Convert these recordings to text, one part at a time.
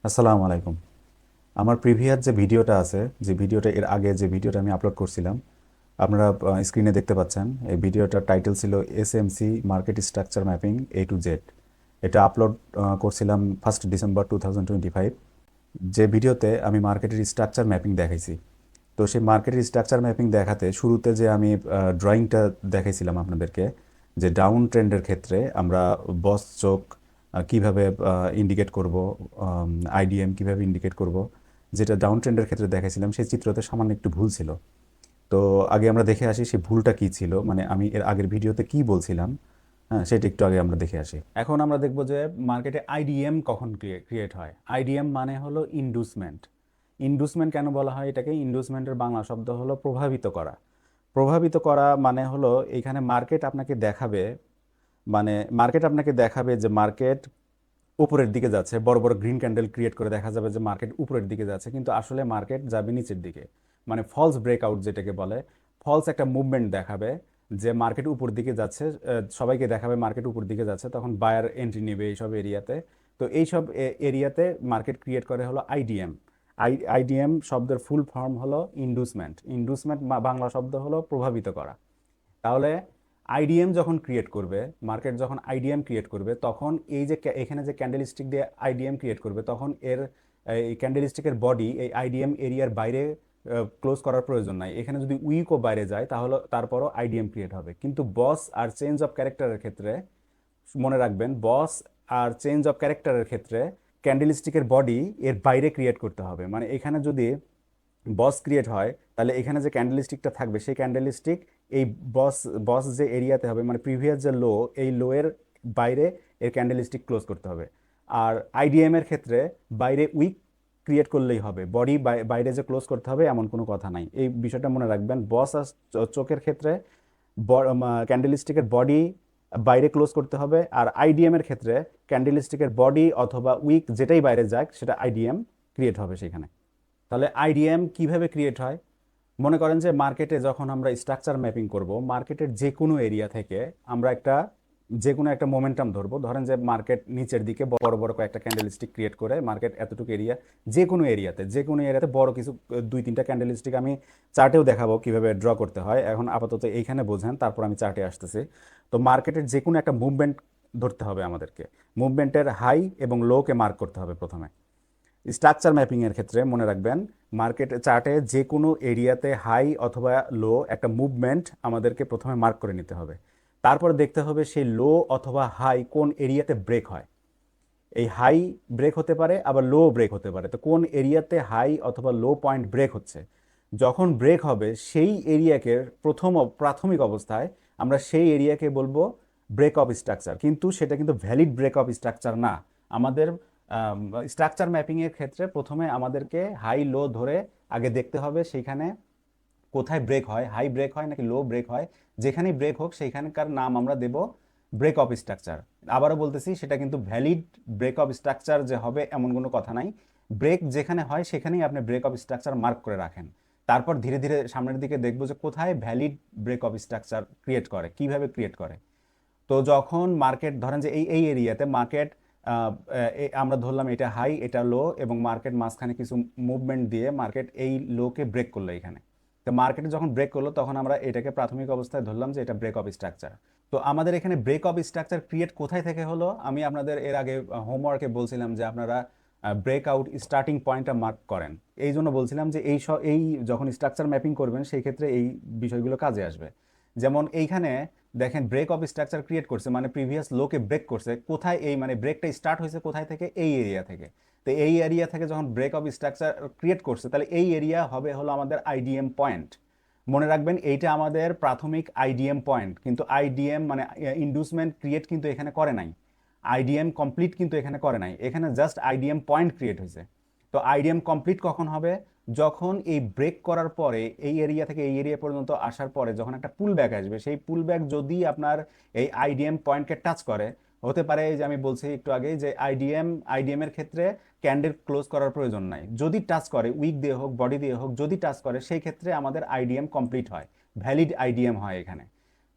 আসসালামু আলাইকুম। আমার প্রিভিয়াস যে ভিডিওটা আছে, যে ভিডিওটা এর আগে যে ভিডিওটা আমি আপলোড করছিলাম, আপনারা স্ক্রিনে দেখতে পাচ্ছেন। এই ভিডিওটার টাইটেল ছিল SMC market structure mapping A to Z। এটা আপলোড করছিলাম 1 ডিসেম্বর 2025। যে ভিডিওতে আমি মার্কেটের স্ট্রাকচার ম্যাপিং দেখাইছি। তো সেই মার্কেটের স্ট্রাকচার ম্যাপিং দেখাতে শুরুতে যে আমি ড্রয়িংটা দেখাইছিলাম আপনাদেরকে, যে ডাউন ট্রেন্ডের ক্ষেত্রে আমরা বস চোখ কিভাবে ইন্ডিকেট করব, আইডিএম কিভাবে ইন্ডিকেট করব, যেটা ডাউন ট্রেন্ডের ক্ষেত্রে দেখাইছিলাম সেই চিত্রতে সামান্য একটু ভুল ছিল। তো আগে আমরা দেখে আসি সেই ভুলটা কী ছিল, মানে আমি এর আগের ভিডিওতে কি বলছিলাম। হ্যাঁ, সেটা একটু আগে আমরা দেখে আসি। এখন আমরা দেখব যে মার্কেটে আইডিএম কখন ক্রিয়েট হয়। আইডিএম মানে হলো ইন্ডুসমেন্ট। ইন্ডুসমেন্ট কেন বলা হয় এটাকে? ইন্ডুসমেন্টের বাংলা শব্দ হলো প্রভাবিত করা। প্রভাবিত করা মানে হলো এইখানে মার্কেট আপনাকে দেখাবে, মানে মার্কেট আপনাকে দেখাবে যে মার্কেট উপরের দিকে যাচ্ছে, বড় বড় গ্রিন ক্যান্ডেল ক্রিয়েট করে দেখা যাবে যে মার্কেট উপরের দিকে যাচ্ছে, কিন্তু আসলে মার্কেট যাবে নিচের দিকে। মানে ফলস ব্রেকআউট যেটাকে বলে, ফলস একটা মুভমেন্ট দেখাবে যে মার্কেট উপর দিকে যাচ্ছে। সবাইকে দেখাবে মার্কেট উপর দিকে যাচ্ছে, তখন বায়ার এন্ট্রি নেবে এইসব এরিয়াতে। তো এইসব এরিয়াতে মার্কেট ক্রিয়েট করে হলো আইডিএম। আইডিএম শব্দের ফুল ফর্ম হলো ইন্ডুসমেন্ট। ইন্ডুসমেন্ট বাংলা শব্দ হলো প্রভাবিত করা। তাহলে আইডিএম যখন ক্রিয়েট করবে, মার্কেট যখন আইডিএম ক্রিয়েট করবে, তখন এই যে এখানে যে ক্যান্ডেলস্টিক দিয়ে আইডিএম ক্রিয়েট করবে, তখন এর এই ক্যান্ডেলস্টিকের বডি এই আইডিএম এরিয়ার বাইরে ক্লোজ করার প্রয়োজন নাই। এখানে যদি উইকও বাইরে যায় তাহলে তারপরও আইডিএম ক্রিয়েট হবে। কিন্তু বস আর চেঞ্জ অফ ক্যারেক্টারের ক্ষেত্রে মনে রাখবেন, বস আর চেঞ্জ অফ ক্যারেক্টারের ক্ষেত্রে ক্যান্ডেলস্টিকের বডি এর বাইরে ক্রিয়েট করতে হবে। মানে এখানে যদি বস ক্রিয়েট হয়, তাহলে এখানে যে ক্যান্ডেলস্টিকটা থাকবে সেই ক্যান্ডেলস্টিক এই বস বস যে এরিয়াতে হবে, মানে প্রিভিয়াস যে লো, এই লো এর বাইরে এর ক্যান্ডেলস্টিক ক্লোজ করতে হবে। আর আইডিএম এর ক্ষেত্রে বাইরে উইক ক্রিয়েট করলেই হবে, বডি বাইরে যে ক্লোজ করতে হবে এমন কোনো কথা নাই। এই বিষয়টা মনে রাখবেন। বস আর চোখের ক্ষেত্রে ক্যান্ডেলস্টিকের বডি বাইরে ক্লোজ করতে হবে, আর আইডিএম এর ক্ষেত্রে ক্যান্ডেলস্টিকের বডি অথবা উইক যেটাই বাইরে যাক সেটা আইডিএম ক্রিয়েট হবে সেখানে। তাহলে আইডিএম কিভাবে ক্রিয়েট হয়? মনে করেন যে মার্কেটে যখন আমরা স্ট্রাকচার ম্যাপিং করব, মার্কেটের যে কোনো এরিয়া থেকে আমরা যে কোনো একটা মোমেন্টাম ধরবো। ধরেন যে মার্কেট নিচের দিকে বড় বড় কয়েকটা ক্যান্ডেলস্টিক ক্রিয়েট করে, মার্কেট এতটুকু এরিয়া, যে কোনো এরিয়াতে বড় কিছু 2-3টা ক্যান্ডেলস্টিক আমি চার্টেও দেখাবো কিভাবে ড্র করতে হয়। এখন আপাতত এইখানে বোঝেন, তারপর আমি চার্টে আসতেছি। তো মার্কেটের যে কোনো একটা মুভমেন্ট ধরতে হবে আমাদেরকে। মুভমেন্টের হাই এবং লোকে মার্ক করতে হবে প্রথমে। স্ট্রাকচার ম্যাপিংয়ের ক্ষেত্রে মনে রাখবেন, মার্কেট চার্টে যে কোনো এরিয়াতে হাই অথবা লো একটা মুভমেন্ট আমাদেরকে প্রথমে মার্ক করে নিতে হবে। তারপর দেখতে হবে সেই লো অথবা হাই কোন এরিয়াতে ব্রেক হয়। এই হাই ব্রেক হতে পারে, আবার লো ব্রেক হতে পারে। তো কোন এরিয়াতে হাই অথবা লো পয়েন্ট ব্রেক হচ্ছে, যখন ব্রেক হবে সেই এরিয়াকে প্রাথমিক অবস্থায় আমরা সেই এরিয়াকে বলবো ব্রেক অফ স্ট্রাকচার। কিন্তু সেটা কিন্তু ভ্যালিড ব্রেক অফ স্ট্রাকচার না। আমাদের স্ট্রাকচার ম্যাপিংয়ের ক্ষেত্রে প্রথমে আমাদেরকে হাই লো ধরে আগে দেখতে হবে সেইখানে কোথায় ব্রেক হয়, হাই ব্রেক হয় নাকি লো ব্রেক হয়। যেখানেই ব্রেক হোক সেইখানকার নাম আমরা দেব ব্রেক অফ স্ট্রাকচার। আবারও বলতেছি, সেটা কিন্তু ভ্যালিড ব্রেক অফ স্ট্রাকচার যে হবে এমন কোনো কথা নাই। ব্রেক যেখানে হয় সেখানেই আপনি ব্রেক অফ স্ট্রাকচার মার্ক করে রাখেন। তারপর ধীরে ধীরে সামনের দিকে দেখবো যে কোথায় valid break of structure create করে, কিভাবে ক্রিয়েট করে। তো যখন মার্কেট ধরেন যে এই এই এরিয়াতে মার্কেট, আমরা ধরলাম এটা হাই এটা লো, এবং মার্কেট মাঝখানে কিছু মুভমেন্ট দিয়ে মার্কেট এই লোকে ব্রেক করলো এখানে। তো মার্কেটে যখন ব্রেক করলো তখন আমরা এটাকে প্রাথমিক অবস্থায় ধরলাম যে এটা ব্রেক অফ স্ট্রাকচার। তো আমাদের এখানে ব্রেক অফ স্ট্রাকচার ক্রিয়েট কোথায় থেকে হলো? আমি আপনাদের এর আগে হোমওয়ার্কে বলছিলাম যে আপনারা ব্রেকআউট স্টার্টিং পয়েন্টটা মার্ক করেন। এই জন্য বলছিলাম যে এই যখন স্ট্রাকচার ম্যাপিং করবেন সেই ক্ষেত্রে এই বিষয়গুলো কাজে আসবে। যেমন এইখানে দেখেন, ব্রেক অফ স্ট্রাকচার ক্রিয়েট করছে মানে প্রিভিয়াস লোকে ব্রেক করছে কোথায়, এই মানে ব্রেকটা স্টার্ট হয়েছে কোথায় থেকে? এই এরিয়া থেকে। তো এই এরিয়া থেকে যখন ব্রেক অফ স্ট্রাকচার ক্রিয়েট করছে, তাহলে এই এরিয়া হবে হলো আমাদের আইডিএম পয়েন্ট। মনে রাখবেন এইটা আমাদের প্রাথমিক আইডিএম পয়েন্ট, কিন্তু আইডিএম মানে ইন্ডুসমেন্ট ক্রিয়েট কিন্তু এখানে করে নাই। আইডিএম কমপ্লিট কিন্তু এখানে করে নাই, এখানে জাস্ট আইডিএম পয়েন্ট ক্রিয়েট হয়েছে। তো আইডিএম কমপ্লিট কখন হবে? যখন এই ব্রেক করার পরে এই এরিয়া থেকে এই এরিয়া পর্যন্ত আসার পরে যখন একটা পুল ব্যাক আসবে, সেই পুল ব্যাক যদি আপনার এই আইডিএম পয়েন্টকে টাচ করে, হতে পারে যে আমি বলছি একটু আগে যে আইডিএম এর ক্ষেত্রে ক্যান্ডেল ক্লোজ করার প্রয়োজন নাই। যদি টাচ করে, উইক দিয়ে হোক বডি দিয়ে হোক, যদি টাচ করে সেই ক্ষেত্রে আমাদের আইডিএম কমপ্লিট হয়, ভ্যালিড আইডিএম হয় এখানে।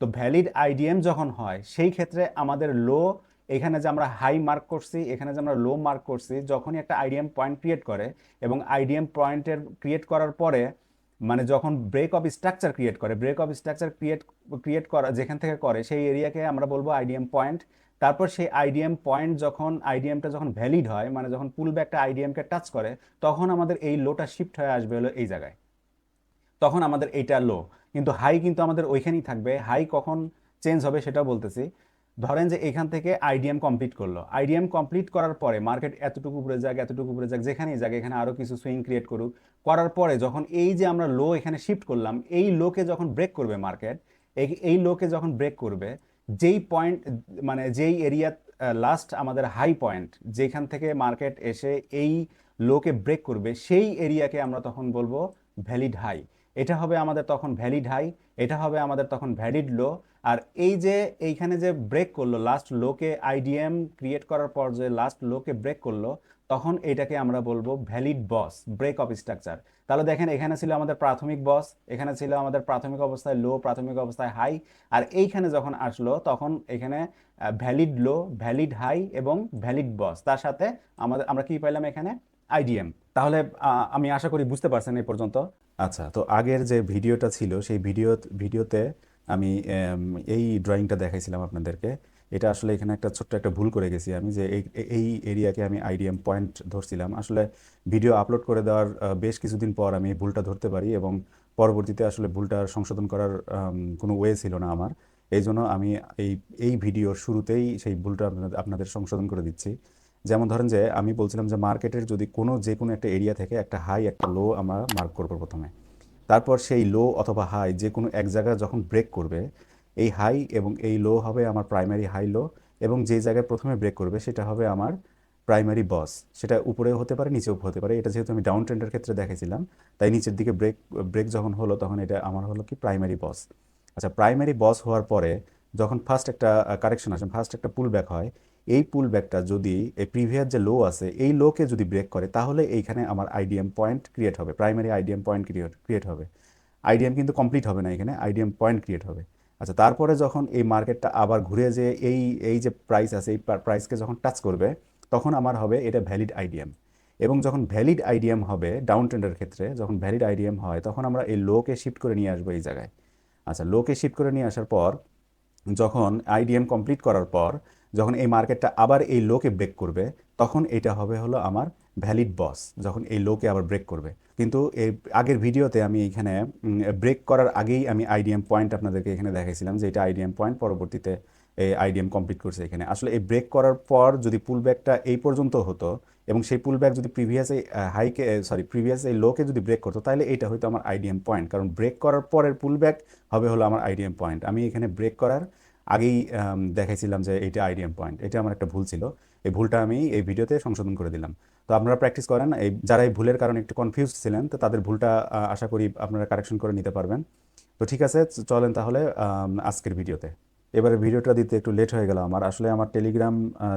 তো ভ্যালিড আইডিএম যখন হয় সেই ক্ষেত্রে আমাদের লো এখানে যে আমরা হাই মার্ক করছি, এখানে যে আমরা লো মার্ক করছি, যখনই একটা আইডিএম পয়েন্ট ক্রিয়েট করে এবং আইডিএম পয়েন্টের ক্রিয়েট করার পরে মানে যখন ব্রেক অফ স্ট্রাকচার ক্রিয়েট করে, ব্রেক অফ স্ট্রাকচার ক্রিয়েট করা যেখান থেকে করে সেই এরিয়াকে আমরা বলবো আইডিএম পয়েন্ট। তারপর সেই আইডিএম পয়েন্ট যখন আইডিএমটা যখন ভ্যালিড হয়, মানে যখন পুল ব্যাকটা আইডিএমকে টাচ করে, তখন আমাদের এই লোটা শিফট হয়ে আসবে হলো এই জায়গায়, তখন আমাদের এইটা লো। কিন্তু হাই কিন্তু আমাদের ওইখানেই থাকবে। হাই কখন চেঞ্জ হবে সেটাও বলতেছি। ধরেন যে এখান থেকে আইডিএম কমপ্লিট করলো, আইডিএম কমপ্লিট করার পরে মার্কেট এতটুকু উপরে যাক, এতটুকু উপরে যাক, যেখানেই যাক, এখানে আরও কিছু সুইং ক্রিয়েট করুক, করার পরে যখন এই যে আমরা লো এখানে শিফট করলাম, এই লোকে যখন ব্রেক করবে মার্কেট, এই লোকে যখন ব্রেক করবে, যেই পয়েন্ট মানে যেই এরিয়া লাস্ট আমাদের হাই পয়েন্ট, যেখান থেকে মার্কেট এসে এই লোকে ব্রেক করবে, সেই এরিয়াকে আমরা তখন বলবো ভ্যালিড হাই। এটা হবে আমাদের তখন ভ্যালিড হাই, এটা হবে আমাদের তখন ভ্যালিড লো। আর এই যে এইখানে যে ব্রেক করলো লাস্ট লোকে, আইডিএম ক্রিয়েট করার পর যে লাস্ট লোকে ব্রেক করলো, তখন এটাকে আমরা বলবো valid boss, break of structure. তাহলে দেখেন এখানে ছিল আমাদের প্রাথমিক বস, এখানে ছিল আমাদের প্রাথমিক অবস্থায় লো, প্রাথমিক অবস্থায় হাই, আর এইখানে যখন আসলো তখন এখানে ভ্যালিড লো, ভ্যালিড হাই এবং ভ্যালিড বস, তার সাথে আমরা কি পাইলাম এখানে আইডিএম। তাহলে আমি আশা করি বুঝতে পারছেন এই পর্যন্ত। আচ্ছা, তো আগের যে ভিডিওটা ছিল সেই ভিডিওতে আমি এই ড্রয়িংটা দেখাইছিলাম আপনাদেরকে। এটা আসলে এখানে একটা ছোট্ট একটা ভুল করে গেছি আমি, যে এই এরিয়াকে আমি আইডিএম পয়েন্ট ধরছিলাম। আসলে ভিডিও আপলোড করে দেওয়ার বেশ কিছুদিন পর আমি এই ভুলটা ধরতে পারি, এবং পরবর্তীতে আসলে ভুলটা সংশোধন করার কোনো ওয়ে ছিল না আমার। এই জন্য আমি এই এই ভিডিওর শুরুতেই সেই ভুলটা আপনাদের সংশোধন করে দিচ্ছি। যেমন ধরেন যে আমি বলছিলাম যে মার্কেটের যদি যে কোনো একটা এরিয়া থেকে একটা হাই একটা লো আমরা মার্ক করবো প্রথমে, তারপর সেই লো অথবা হাই যে কোনো এক জায়গায় যখন ব্রেক করবে, এই হাই এবং এই লো হবে আমার প্রাইমারি হাই লো, এবং যে জায়গায় প্রথমে ব্রেক করবে সেটা হবে আমার প্রাইমারি বস। সেটা উপরেও হতে পারে, নিচেও হতে পারে। এটা যেহেতু আমি ডাউন ট্রেন্ডের ক্ষেত্রে দেখেছিলাম, তাই নিচের দিকে ব্রেক যখন হলো তখন এটা আমার হলো কি প্রাইমারি বস। আচ্ছা, প্রাইমারি বস হওয়ার পরে যখন ফার্স্ট একটা কারেকশন আসে, ফার্স্ট একটা পুল ব্যাক হয়, এই পুল ব্যাকটা যদি এই প্রিভিয়াস যে লো আছে এই লোকে যদি ব্রেক করে, তাহলে এইখানে আমার আইডিএম পয়েন্ট ক্রিয়েট হবে, প্রাইমারি আইডিএম পয়েন্ট ক্রিয়েট হবে। আইডিএম কিন্তু কমপ্লিট হবে না, এখানে আইডিএম পয়েন্ট ক্রিয়েট হবে। আচ্ছা, তারপরে যখন এই মার্কেটটা আবার ঘুরে যে এই যে প্রাইস আছে এই প্রাইসকে যখন টাচ করবে, তখন আমার হবে এটা ভ্যালিড আইডিএম। এবং যখন ভ্যালিড আইডিএম হবে ডাউন ট্রেন্ডের ক্ষেত্রে, যখন ভ্যালিড আইডিএম হয় তখন আমরা এই লোকে শিফট করে নিয়ে আসবো এই জায়গায়। আচ্ছা, লোকে শিফট করে নিয়ে আসার পর যখন আইডিএম কমপ্লিট করার পর যখন এই মার্কেটটা আবার এই লোকে ব্রেক করবে, তখন এটা হবে হলো আমার ভ্যালিড বস, যখন এই লোকে আবার ব্রেক করবে। কিন্তু এই আগের ভিডিওতে আমি এখানে ব্রেক করার আগেই আমি আইডিএম পয়েন্ট আপনাদেরকে এখানে দেখাইছিলাম যে এটা আইডিএম পয়েন্ট, পরবর্তীতে এই আইডিএম কমপ্লিট করছে এখানে। আসলে এই ব্রেক করার পর যদি পুল ব্যাকটা এই পর্যন্ত হতো এবং সেই পুল ব্যাক যদি প্রিভিয়াস এই লোকে যদি ব্রেক করতো, তাহলে এটা হয়তো আমার আইডিএম পয়েন্ট, কারণ ব্রেক করার পরের পুল ব্যাক হবে হলো আমার আইডিএম পয়েন্ট। আমি এখানে ব্রেক করার আগেই দেখাইছিলাম যে এইটা আইডিএম পয়েন্ট। এটা আমার একটা ভুল ছিল, এই ভুলটা আমি এই ভিডিওতে সংশোধন করে দিলাম। তো আপনারা প্র্যাকটিস করেন, এই যারা এই ভুলের কারণে একটু কনফিউজড ছিলেন, তো তাদের ভুলটা আশা করি আপনারা কারেকশন করে নিতে পারবেন। তো ঠিক আছে, চলেন তাহলে আজকের ভিডিওতে। এবারে ভিডিওটা দিতে একটু লেট হয়ে গেল আমার। আসলে আমার টেলিগ্রাম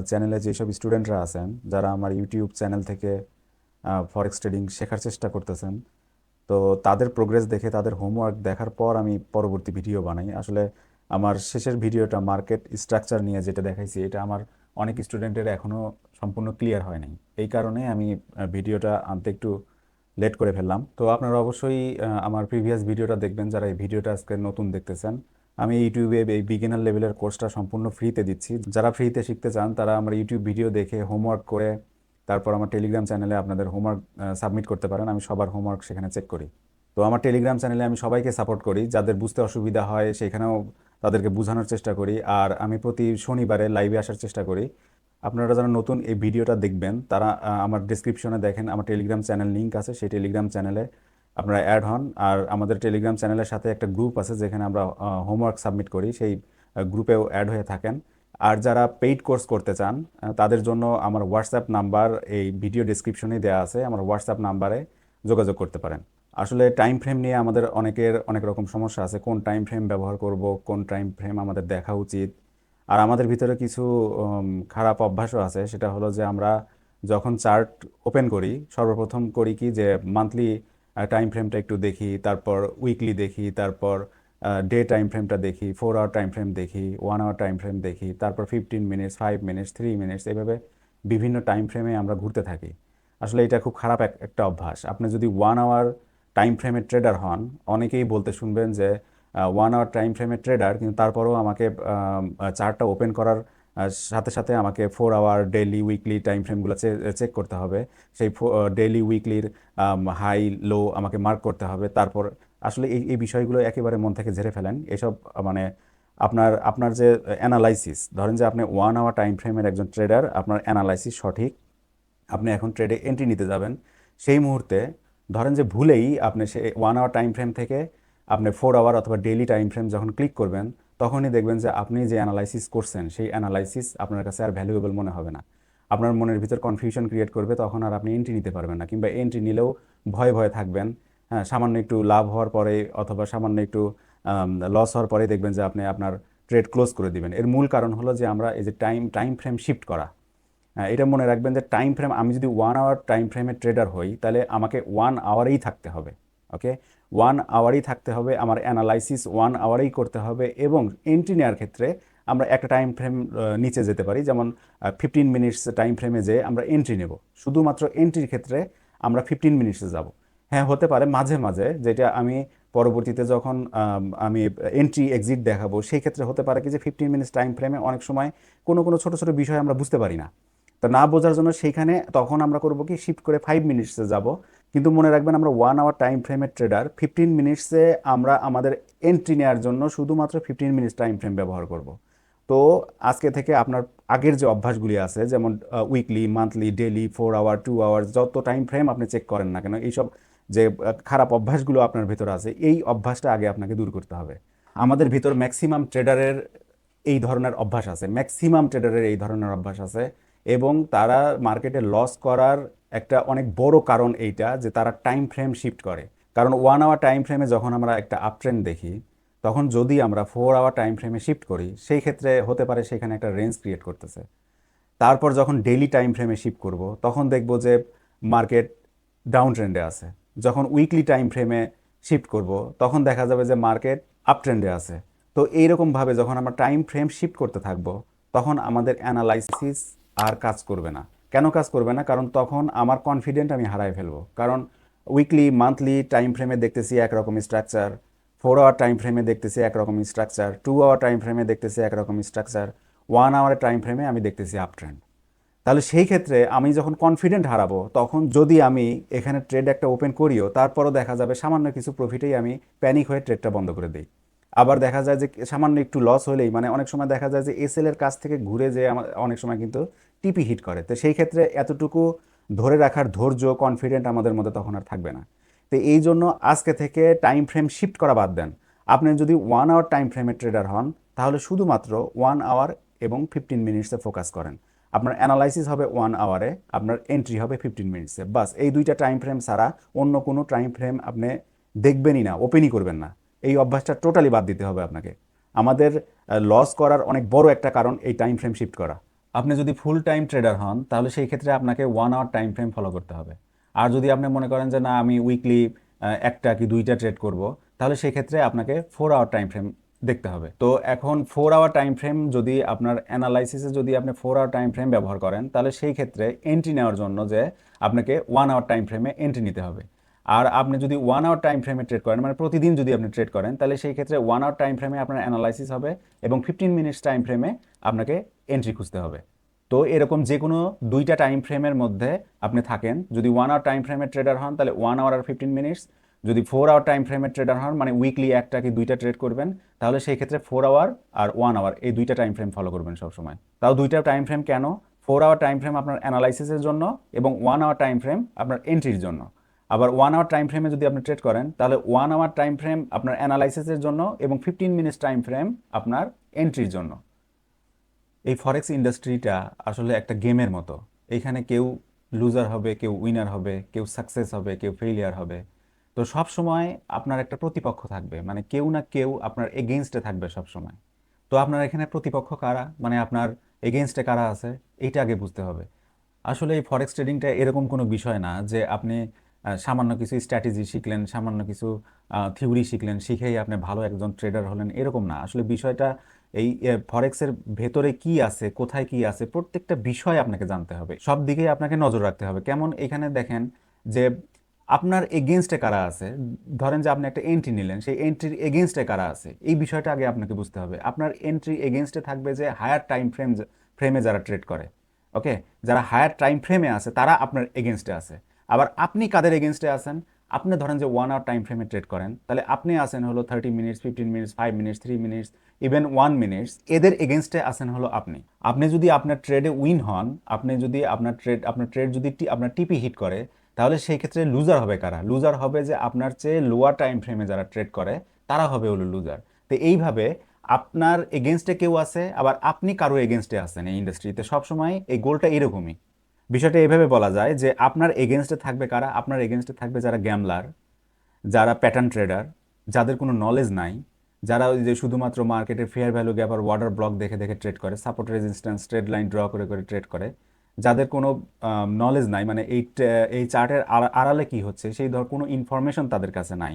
চ্যানেলে যেসব স্টুডেন্টরা আছেন, যারা আমার ইউটিউব চ্যানেল থেকে ফরেক্স ট্রেডিং শেখার চেষ্টা করতেছেন, তো তাদের প্রোগ্রেস দেখে, তাদের হোমওয়ার্ক দেখার পর আমি পরবর্তী ভিডিও বানাই। আসলে আমার শেষের ভিডিওটা মার্কেট স্ট্রাকচার নিয়ে যেটা দেখাইছি, এটা আমার অনেক স্টুডেন্টের এখনও সম্পূর্ণ ক্লিয়ার হয় নাই। এই কারণে আমি ভিডিওটা আনতে একটু লেট করে ফেললাম। তো আপনারা অবশ্যই আমার প্রিভিয়াস ভিডিওটা দেখবেন যারা এই ভিডিওটা আজকে নতুন দেখতেছেন। আমি ইউটিউবে এই বিগিনার লেভেলের কোর্সটা সম্পূর্ণ ফ্রিতে দিচ্ছি। যারা ফ্রিতে শিখতে চান তারা আমার ইউটিউব ভিডিও দেখে হোমওয়ার্ক করে তারপর আমার টেলিগ্রাম চ্যানেলে আপনাদের হোমওয়ার্ক সাবমিট করতে পারেন। আমি সবার হোমওয়ার্ক সেখানে চেক করি। তো আমার টেলিগ্রাম চ্যানেলে আমি সবাইকে সাপোর্ট করি, যাদের বুঝতে অসুবিধা হয় সেখানেও তাদেরকে বোঝানোর চেষ্টা করি। আর আমি প্রতি শনিবারে লাইভে আসার চেষ্টা করি। আপনারা যারা নতুন এই ভিডিওটা দেখবেন তারা আমার ডিসক্রিপশনে দেখেন আমার টেলিগ্রাম চ্যানেল লিঙ্ক আছে, সেই টেলিগ্রাম চ্যানেলে আপনারা অ্যাড হন। আর আমাদের টেলিগ্রাম চ্যানেলের সাথে একটা গ্রুপ আছে যেখানে আমরা হোমওয়ার্ক সাবমিট করি, সেই গ্রুপেও অ্যাড হয়ে থাকেন। আর যারা পেইড কোর্স করতে চান তাদের জন্য আমার হোয়াটসঅ্যাপ নাম্বার এই ভিডিও ডিসক্রিপশনেই দেওয়া আছে, আমার হোয়াটসঅ্যাপ নাম্বারে যোগাযোগ করতে পারেন। আসলে টাইম ফ্রেম নিয়ে আমাদের অনেকের অনেক রকম সমস্যা আছে, কোন টাইম ফ্রেম ব্যবহার করব, কোন টাইম ফ্রেম আমাদের দেখা উচিত। আর আমাদের ভিতরে কিছু খারাপ অভ্যাসও আছে, সেটা হলো যে আমরা যখন চার্ট ওপেন করি সর্বপ্রথম করি কি যে মান্থলি টাইম ফ্রেমটা একটু দেখি, তারপর উইকলি দেখি, তারপর ডে টাইম ফ্রেমটা দেখি, 4 আওয়ার টাইম ফ্রেম দেখি, 1 আওয়ার টাইম ফ্রেম দেখি, তারপর 15 মিনিটস, 5 মিনিটস, 3 মিনিটস, এভাবে বিভিন্ন টাইম ফ্রেমে আমরা ঘুরতে থাকি। আসলে এটা খুব খারাপ একটা অভ্যাস। আপনি যদি 1 আওয়ার টাইম ফ্রেমের ট্রেডার হন, অনেকেই বলতে শুনবেন যে 1 আওয়ার টাইম ফ্রেমের ট্রেডার, কিন্তু তারপরেও আমাকে চার্টটা ওপেন করার সাথে সাথে আমাকে 4 আওয়ার, ডেইলি, উইকলি টাইম ফ্রেমগুলো চেক করতে হবে। সেই ডেইলি, উইকলির হাই লো আমাকে মার্ক করতে হবে। তারপর আসলে এই এই বিষয়গুলো একেবারে মন থেকে ঝেড়ে ফেলেন। এসব মানে আপনার আপনার যে অ্যানালাইসিস, ধরেন যে আপনি 1 আওয়ার টাইম ফ্রেমের একজন ট্রেডার, আপনার অ্যানালাইসিস সঠিক, আপনি এখন ট্রেডে এন্ট্রি নিতে যাবেন, সেই মুহূর্তে ধরেন যে ভুলেই আপনি সে 1 আওয়ার টাইম ফ্রেম থেকে আপনি 4 আওয়ার অথবা ডেইলি টাইম ফ্রেম যখন ক্লিক করবেন, তখনই দেখবেন যে আপনি যে অ্যানালাইসিস করছেন সেই অ্যানালাইসিস আপনার কাছে আর ভ্যালুয়েবল মনে হবে না। আপনার মনের ভিতর কনফিউশন ক্রিয়েট করবে, তখন আর আপনি এন্ট্রি নিতে পারবেন না, কিংবা এন্ট্রি নিলেও ভয়ে ভয়ে থাকবেন। হ্যাঁ, সামান্য একটু লাভ হওয়ার পরে অথবা সামান্য একটু লস হওয়ার পরে দেখবেন যে আপনি আপনার ট্রেড ক্লোজ করে দিবেন। এর মূল কারণ হলো যে আমরা এই যে টাইম ফ্রেম শিফট করা। হ্যাঁ, এটা মনে রাখবেন যে টাইম ফ্রেম, আমি যদি 1 আওয়ার টাইম ফ্রেমের ট্রেডার হই, তাহলে আমাকে 1 আওয়ারেই থাকতে হবে। ওকে, 1 আওয়ারই থাকতে হবে, আমার অ্যানালাইসিস 1 আওয়ারেই করতে হবে। এবং এন্ট্রি নেওয়ার ক্ষেত্রে আমরা একটা টাইম ফ্রেম নিচে যেতে পারি, যেমন 15 মিনিটস টাইম ফ্রেমে যে আমরা এন্ট্রি নেব, শুধুমাত্র এন্ট্রির ক্ষেত্রে আমরা 15 মিনিটসে যাব। হ্যাঁ, হতে পারে মাঝে মাঝে, যেটা আমি পরবর্তীতে যখন আমি এন্ট্রি এক্সিট দেখাবো, সেই ক্ষেত্রে হতে পারে কি যে 15 মিনিটস টাইম ফ্রেমে অনেক সময় কোনো কোনো ছোটো ছোটো বিষয় আমরা বুঝতে পারি না। তা না বোঝার জন্য সেইখানে তখন আমরা করবো কি, শিফট করে 5 মিনিটসে যাব। কিন্তু মনে রাখবেন, আমরা 1 আওয়ার টাইম ফ্রেমের ট্রেডার, 15 মিনিটসে আমরা আমাদের এন্ট্রি নেওয়ার জন্য শুধুমাত্র 15 মিনিটস টাইম ফ্রেম ব্যবহার করব। তো আজকে থেকে আপনার আগের যে অভ্যাসগুলি আছে, যেমন weekly, monthly, daily, 4 hour, 2 hour, যত টাইম ফ্রেম আপনি চেক করেন না কেন, এইসব যে খারাপ অভ্যাসগুলো আপনার ভিতর আছে, এই অভ্যাসটা আগে আপনাকে দূর করতে হবে। আমাদের ভিতর ম্যাক্সিমাম ট্রেডারের এই ধরনের অভ্যাস আছে, ম্যাক্সিমাম ট্রেডারের এই ধরনের অভ্যাস আছে। এবং তারা মার্কেটে লস করার একটা অনেক বড় কারণ এইটা, যে তারা টাইম ফ্রেম শিফট করে। কারণ 1 আওয়ার টাইম ফ্রেমে যখন আমরা একটা আপ ট্রেন্ড দেখি, তখন যদি আমরা 4 আওয়ার টাইম ফ্রেমে শিফট করি, সেই ক্ষেত্রে হতে পারে সেখানে একটা রেঞ্জ ক্রিয়েট করতেছে। তারপর যখন ডেইলি টাইম ফ্রেমে শিফট করব, তখন দেখব যে মার্কেট ডাউন ট্রেন্ডে আছে। যখন উইকলি টাইম ফ্রেমে শিফট করব, তখন দেখা যাবে যে মার্কেট আপ ট্রেন্ডে আছে। তো এইরকমভাবে যখন আমরা টাইম ফ্রেম শিফট করতে থাকবো, তখন আমাদের অ্যানালাইসিস আর কাজ করবে না। কেন কাজ করবে না? কারণ তখন আমার কনফিডেন্ট আমি হারাই ফেলবো। কারণ উইকলি, মান্থলি টাইম ফ্রেমে দেখতেছি একরকম স্ট্রাকচার, 4 আওয়ার টাইম ফ্রেমে দেখতেছি একরকম স্ট্রাকচার, 2 আওয়ার টাইম ফ্রেমে দেখতেছি একরকম স্ট্রাকচার, 1 আওয়ারের টাইম ফ্রেমে আমি দেখতেছি আপ ট্রেন্ড। তাহলে সেই ক্ষেত্রে আমি যখন কনফিডেন্ট হারাবো, তখন যদি আমি এখানে ট্রেড একটা ওপেন করিও, তারপরও দেখা যাবে সামান্য কিছু প্রফিটেই আমি প্যানিক হয়ে ট্রেডটা বন্ধ করে দিই। আবার দেখা যায় যে সামান্য একটু লস হলেই, মানে অনেক সময় দেখা যায় যে এসএল এর কাছ থেকে ঘুরে যে আমার অনেক সময় কিন্তু টিপি হিট করে। তো সেই ক্ষেত্রে এতটুকু ধরে রাখার ধৈর্য, কনফিডেন্ট আমাদের মধ্যে তখন আর থাকবে না। তো এই জন্য আজকে থেকে টাইম ফ্রেম শিফট করা বাদ দেন। আপনি যদি 1 আওয়ার টাইম ফ্রেমের ট্রেডার হন, তাহলে শুধুমাত্র 1 আওয়ার এবং 15 মিনিটসে ফোকাস করেন। আপনার অ্যানালাইসিস হবে 1 আওয়ারে, আপনার এন্ট্রি হবে 15 মিনিটসে। বাস, এই দুইটা টাইম ফ্রেম ছাড়া অন্য কোনো টাইম ফ্রেম আপনি দেখবেনই না, ওপেনই করবেন না। এই অভ্যাসটা টোটালি বাদ দিতে হবে আপনাকে। আমাদের লস করার অনেক বড় একটা কারণ এই টাইম ফ্রেম শিফট করা। আপনি যদি ফুল টাইম ট্রেডার হন, তাহলে সেই ক্ষেত্রে আপনাকে 1 আওয়ার টাইম ফ্রেম ফলো করতে হবে। আর যদি আপনি মনে করেন যে না, আমি উইকলি একটা কি দুইটা ট্রেড করব, তাহলে সেই ক্ষেত্রে আপনাকে 4 আওয়ার টাইম ফ্রেম দেখতে হবে। তো এখন 4 আওয়ার টাইম ফ্রেম যদি আপনার অ্যানালাইসিসে যদি আপনি 4 আওয়ার টাইম ফ্রেম ব্যবহার করেন, তাহলে সেই ক্ষেত্রে এন্ট্রি নেওয়ার জন্য যে আপনাকে 1 আওয়ার টাইম ফ্রেমে এন্ট্রি নিতে হবে। আর আপনি যদি 1 আওয়ার টাইম ফ্রেমে ট্রেড করেন, মানে প্রতিদিন যদি আপনি ট্রেড করেন, তাহলে সেই ক্ষেত্রে 1 আওয়ার টাইম ফ্রেমে আপনার অ্যানালাইসিস হবে এবং 15 মিনিটস টাইম ফ্রেমে আপনাকে এন্ট্রি খুঁজতে হবে। তো এরকম যে কোনো দুইটা টাইম ফ্রেমের মধ্যে আপনি থাকেন। যদি 1 আওয়ার টাইম ফ্রেমের ট্রেডার হন, তাহলে 1 আওয়ার আর 15 মিনিটস। যদি 4 আওয়ার টাইম ফ্রেমের ট্রেডার হন, মানে উইকলি একটা কি দুইটা ট্রেড করবেন, তাহলে সেই ক্ষেত্রে 4 আওয়ার আর 1 আওয়ার, এই দুইটা টাইম ফ্রেম ফলো করবেন সবসময়। তাও দুইটা টাইম ফ্রেম কেন? 4 আওয়ার টাইম ফ্রেম আপনার অ্যানালাইসিসের জন্য এবং 1 আওয়ার টাইম ফ্রেম আপনার এন্ট্রির জন্য। আবার 1 আওয়ার টাইম ফ্রেমে যদি আপনি ট্রেড করেন, তাহলে 1 আওয়ার টাইম ফ্রেম আপনার অ্যানালাইসিসের জন্য এবং 15 মিনিটস টাইম ফ্রেম আপনার এন্ট্রির জন্য। এই ফরেক্স ইন্ডাস্ট্রিটা আসলে একটা গেমের মতো। এইখানে কেউ লুজার হবে, কেউ উইনার হবে, কেউ সাকসেস হবে, কেউ ফেইলিয়ার হবে। তো সব সময় আপনার একটা প্রতিপক্ষ থাকবে, মানে কেউ না কেউ আপনার এগেইনস্টে থাকবে সব সময়। তো আপনার এখানে প্রতিপক্ষ কারা, মানে আপনার এগেইনস্টে কারা আছে, এইটা আগে বুঝতে হবে। আসলে এই ফরেক্স ট্রেডিংটা এরকম কোনো বিষয় না যে আপনি সামান্য কিছু স্ট্র্যাটেজি শিখলেন, সামান্য কিছু থিওরি শিখলেন, শিখেই আপনি ভালো একজন ট্রেডার হলেন, এরকম না। আসলে বিষয়টা এই ফরেক্সের ভেতরে কি আছে, কোথায় কি আছে, প্রত্যেকটা বিষয় আপনাকে জানতে হবে, সব দিকেই আপনাকে নজর রাখতে হবে। কেমন, এখানে দেখেন যে আপনার এগেনস্টে কারা আছে। ধরেন যে আপনি একটা এন্ট্রি নিলেন, সেই এন্ট্রির এগেনস্টে কারা আছে, এই বিষয়টা আগে আপনাকে বুঝতে হবে। আপনার এন্ট্রি এগেনস্টে থাকবে যে হায়ার টাইম ফ্রেমে যারা ট্রেড করে, ওকে, যারা হায়ার টাইম ফ্রেমে আছে তারা আপনার এগেনস্টে আছে। আবার আপনি কাদের এগেনস্টে আছেন, আপনি ধরেন যে 1 আওয়ার টাইম ফ্রেমে ট্রেড করেন, তাহলে আপনি আছেন হলো 30 minutes, 15 minutes, 5 minutes, 3 minutes, even 1 minutes, এদের এগেনস্টে আছেন হলো আপনি। আপনি যদি আপনার ট্রেডে উইন হন, আপনি যদি আপনার ট্রেড যদি আপনার টিপি হিট করে, তাহলে সেই ক্ষেত্রে লুজার হবে কারা? লুজার হবে যে আপনার চেয়ে লোয়ার টাইম ফ্রেমে যারা ট্রেড করে, তারা হবে হলো লুজার। তো এইভাবে আপনার এগেনস্টে কেউ আছে, আবার আপনি কারো এগেনস্টে আছেন। এই ইন্ডাস্ট্রিতে সবসময় এই গোলটা এরকমই। বিষয়টা এইভাবে বলা যায় যে আপনার এগেনস্টে থাকবে কারা? আপনার এগেনস্টে থাকবে যারা গ্যামলার, যারা প্যাটার্ন ট্রেডার, যাদের কোনো নলেজ নাই, যারা ওই যে শুধুমাত্র মার্কেটের ফেয়ার ভ্যালু গ্যাপ আর ওয়াটার ব্লক দেখে দেখে ট্রেড করে, support resistance trade line draw করে করে ট্রেড করে, যাদের কোনো নলেজ নাই, মানে এই চার্টের আড়ালে কি হচ্ছে সেই কোনো ইনফরমেশন তাদের কাছে নাই,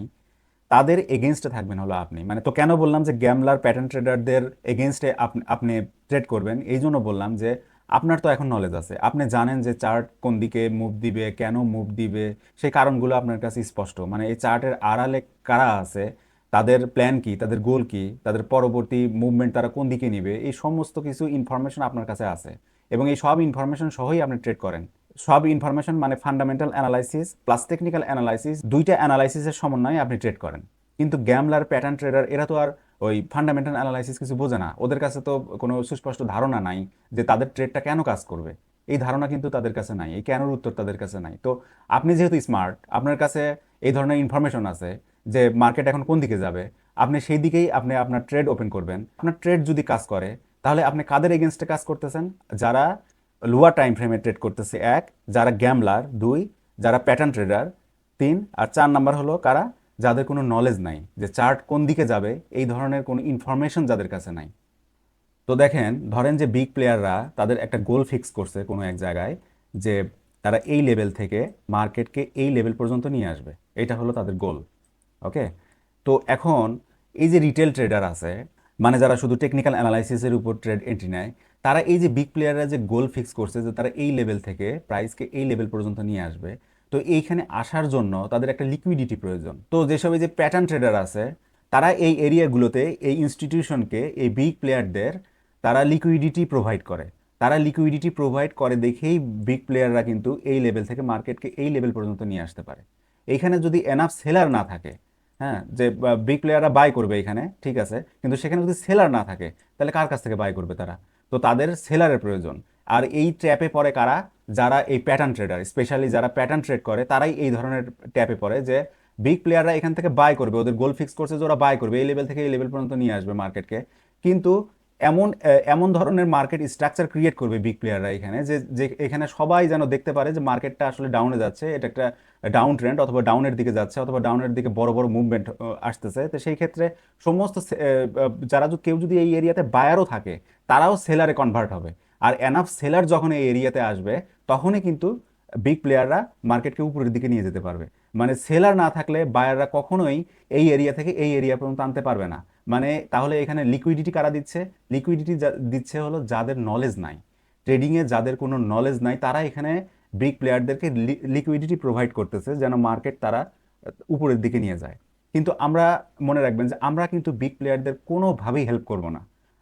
তাদের এগেনস্টে থাকবেন হলো আপনি। মানে তো কেন বললাম যে গ্যামলার প্যাটার্ন ট্রেডারদের এগেনস্টে আপনি ট্রেড করবেন? এই জন্য বললাম যে আপনার তো এখন নলেজ আছে, আপনি জানেন যে চার্ট কোন দিকে মুভ দিবে, কেন মুভ দিবে, সেই কারণগুলো আপনার কাছে স্পষ্ট। মানে এই চার্টের আড়ালে কারা আছে, তাদের প্ল্যান কি, তাদের গোল কি, তাদের পরবর্তী মুভমেন্ট তারা কোন দিকে নিবে, এই সমস্ত কিছু ইনফরমেশন আপনার কাছে আছে। এবং এই সব ইনফরমেশন সহই আপনি ট্রেড করেন। সব ইনফরমেশন মানে fundamental analysis plus technical analysis, দুইটা অ্যানালাইসিসের সমন্বয়ে আপনি ট্রেড করেন। কিন্তু গ্যামলার প্যাটার্ন ট্রেডার এরা তো আর ওই ফান্ডামেন্টাল অ্যানালাইসিস কিছু বোঝে না, ওদের কাছে তো কোনো সুস্পষ্ট ধারণা নাই যে তাদের ট্রেডটা কেন কাজ করবে। এই ধারণা কিন্তু তাদের কাছে নাই, এই কেনর উত্তর তাদের কাছে নাই। তো আপনি যেহেতু স্মার্ট, আপনার কাছে এই ধরনের ইনফরমেশন আছে যে মার্কেট এখন কোন দিকে যাবে, আপনি সেই দিকেই আপনি আপনার ট্রেড ওপেন করবেন। আপনার ট্রেড যদি কাজ করে, তাহলে আপনি কাদের এগেনস্টে কাজ করতেছেন? যারা লোয়ার টাইম ফ্রেমে ট্রেড করতেছে, এক, যারা গ্যামলার, দুই, যারা প্যাটার্ন ট্রেডার, তিন, আর 4 নাম্বার হলো কারা? যাদের কোনো নলেজ নাই, যে চার্ট কোন দিকে যাবে এই ধরনের কোনো ইনফরমেশন যাদের কাছে নাই। তো দেখেন, ধরেন যে বিগ প্লেয়াররা তাদের একটা গোল ফিক্স করছে কোনো এক জায়গায়, যে তারা এই লেভেল থেকে মার্কেটকে এই লেভেল পর্যন্ত নিয়ে আসবে, এটা হলো তাদের গোল, ওকে। তো এখন এই যে রিটেল ট্রেডার আছে, মানে যারা শুধু টেকনিক্যাল অ্যানালাইসিসের উপর ট্রেড এন্ট্রি নেয়, তারা এই যে বিগ প্লেয়াররা যে গোল ফিক্স করছে যে তারা এই লেভেল থেকে প্রাইসকে এই লেভেল পর্যন্ত নিয়ে আসবে, তো এইখানে আসার জন্য তাদের একটা লিকুইডিটি প্রয়োজন। তো যেসব এই যে প্যাটার্ন ট্রেডার আছে, তারা এই এরিয়াগুলোতে এই ইনস্টিটিউশনকে, এই বিগ প্লেয়ারদের তারা লিকুইডিটি প্রোভাইড করে। তারা লিকুইডিটি প্রোভাইড করে দেখেই বিগ প্লেয়াররা কিন্তু এই লেভেল থেকে মার্কেটকে এই লেভেল পর্যন্ত নিয়ে আসতে পারে। এইখানে যদি এনাফ সেলার না থাকে, হ্যাঁ, যে বিগ প্লেয়াররা বাই করবে এখানে, ঠিক আছে, কিন্তু সেখানে যদি সেলার না থাকে, তাহলে কার কাছ থেকে বাই করবে তারা? তো তাদের সেলারের প্রয়োজন। আর এই ট্র্যাপে পড়ে কারা? যারা এই প্যাটার্ন ট্রেডার, স্পেশালি যারা প্যাটার্ন ট্রেড করে, তারাই এই ধরনের ট্র্যাপে পড়ে যে বিগ প্লেয়াররা এখান থেকে বাই করবে, ওদের গোল ফিক্স করছে যে ওরা বাই করবে, এই লেভেল থেকে এই লেভেল পর্যন্ত নিয়ে আসবে মার্কেটকে। কিন্তু এমন ধরনের মার্কেট স্ট্রাকচার ক্রিয়েট করবে বিগ প্লেয়াররা এখানে, যে যে এখানে সবাই যেন দেখতে পারে যে মার্কেটটা আসলে ডাউনে যাচ্ছে, এটা একটা ডাউন ট্রেন্ড, অথবা ডাউনের দিকে যাচ্ছে, অথবা ডাউনের দিকে বড় বড় মুভমেন্ট আসতেছে। তো সেই ক্ষেত্রে সমস্ত কেউ যদি এই এরিয়াতে বায়ারও থাকে, তারাও সেলারে কনভার্ট হবে। আর এনাফ সেলার যখন এই এরিয়াতে আসবে, তখনই কিন্তু বিগ প্লেয়াররা মার্কেটকে উপরের দিকে নিয়ে যেতে পারবে। মানে সেলার না থাকলে বায়াররা কখনোই এই এরিয়া থেকে এই এরিয়া পর্যন্ত আনতে পারবে না। মানে তাহলে এখানে লিকুইডিটি কারা দিচ্ছে? লিকুইডিটি দিচ্ছে হলো যাদের নলেজ নাই, ট্রেডিংয়ে যাদের কোনো নলেজ নাই, তারা এখানে বিগ প্লেয়ারদেরকে লিকুইডিটি প্রোভাইড করতেছে যেন মার্কেট তারা উপরের দিকে নিয়ে যায়। কিন্তু আমরা মনে রাখবেন যে আমরা কিন্তু বিগ প্লেয়ারদের কোনোভাবেই হেল্প করব না,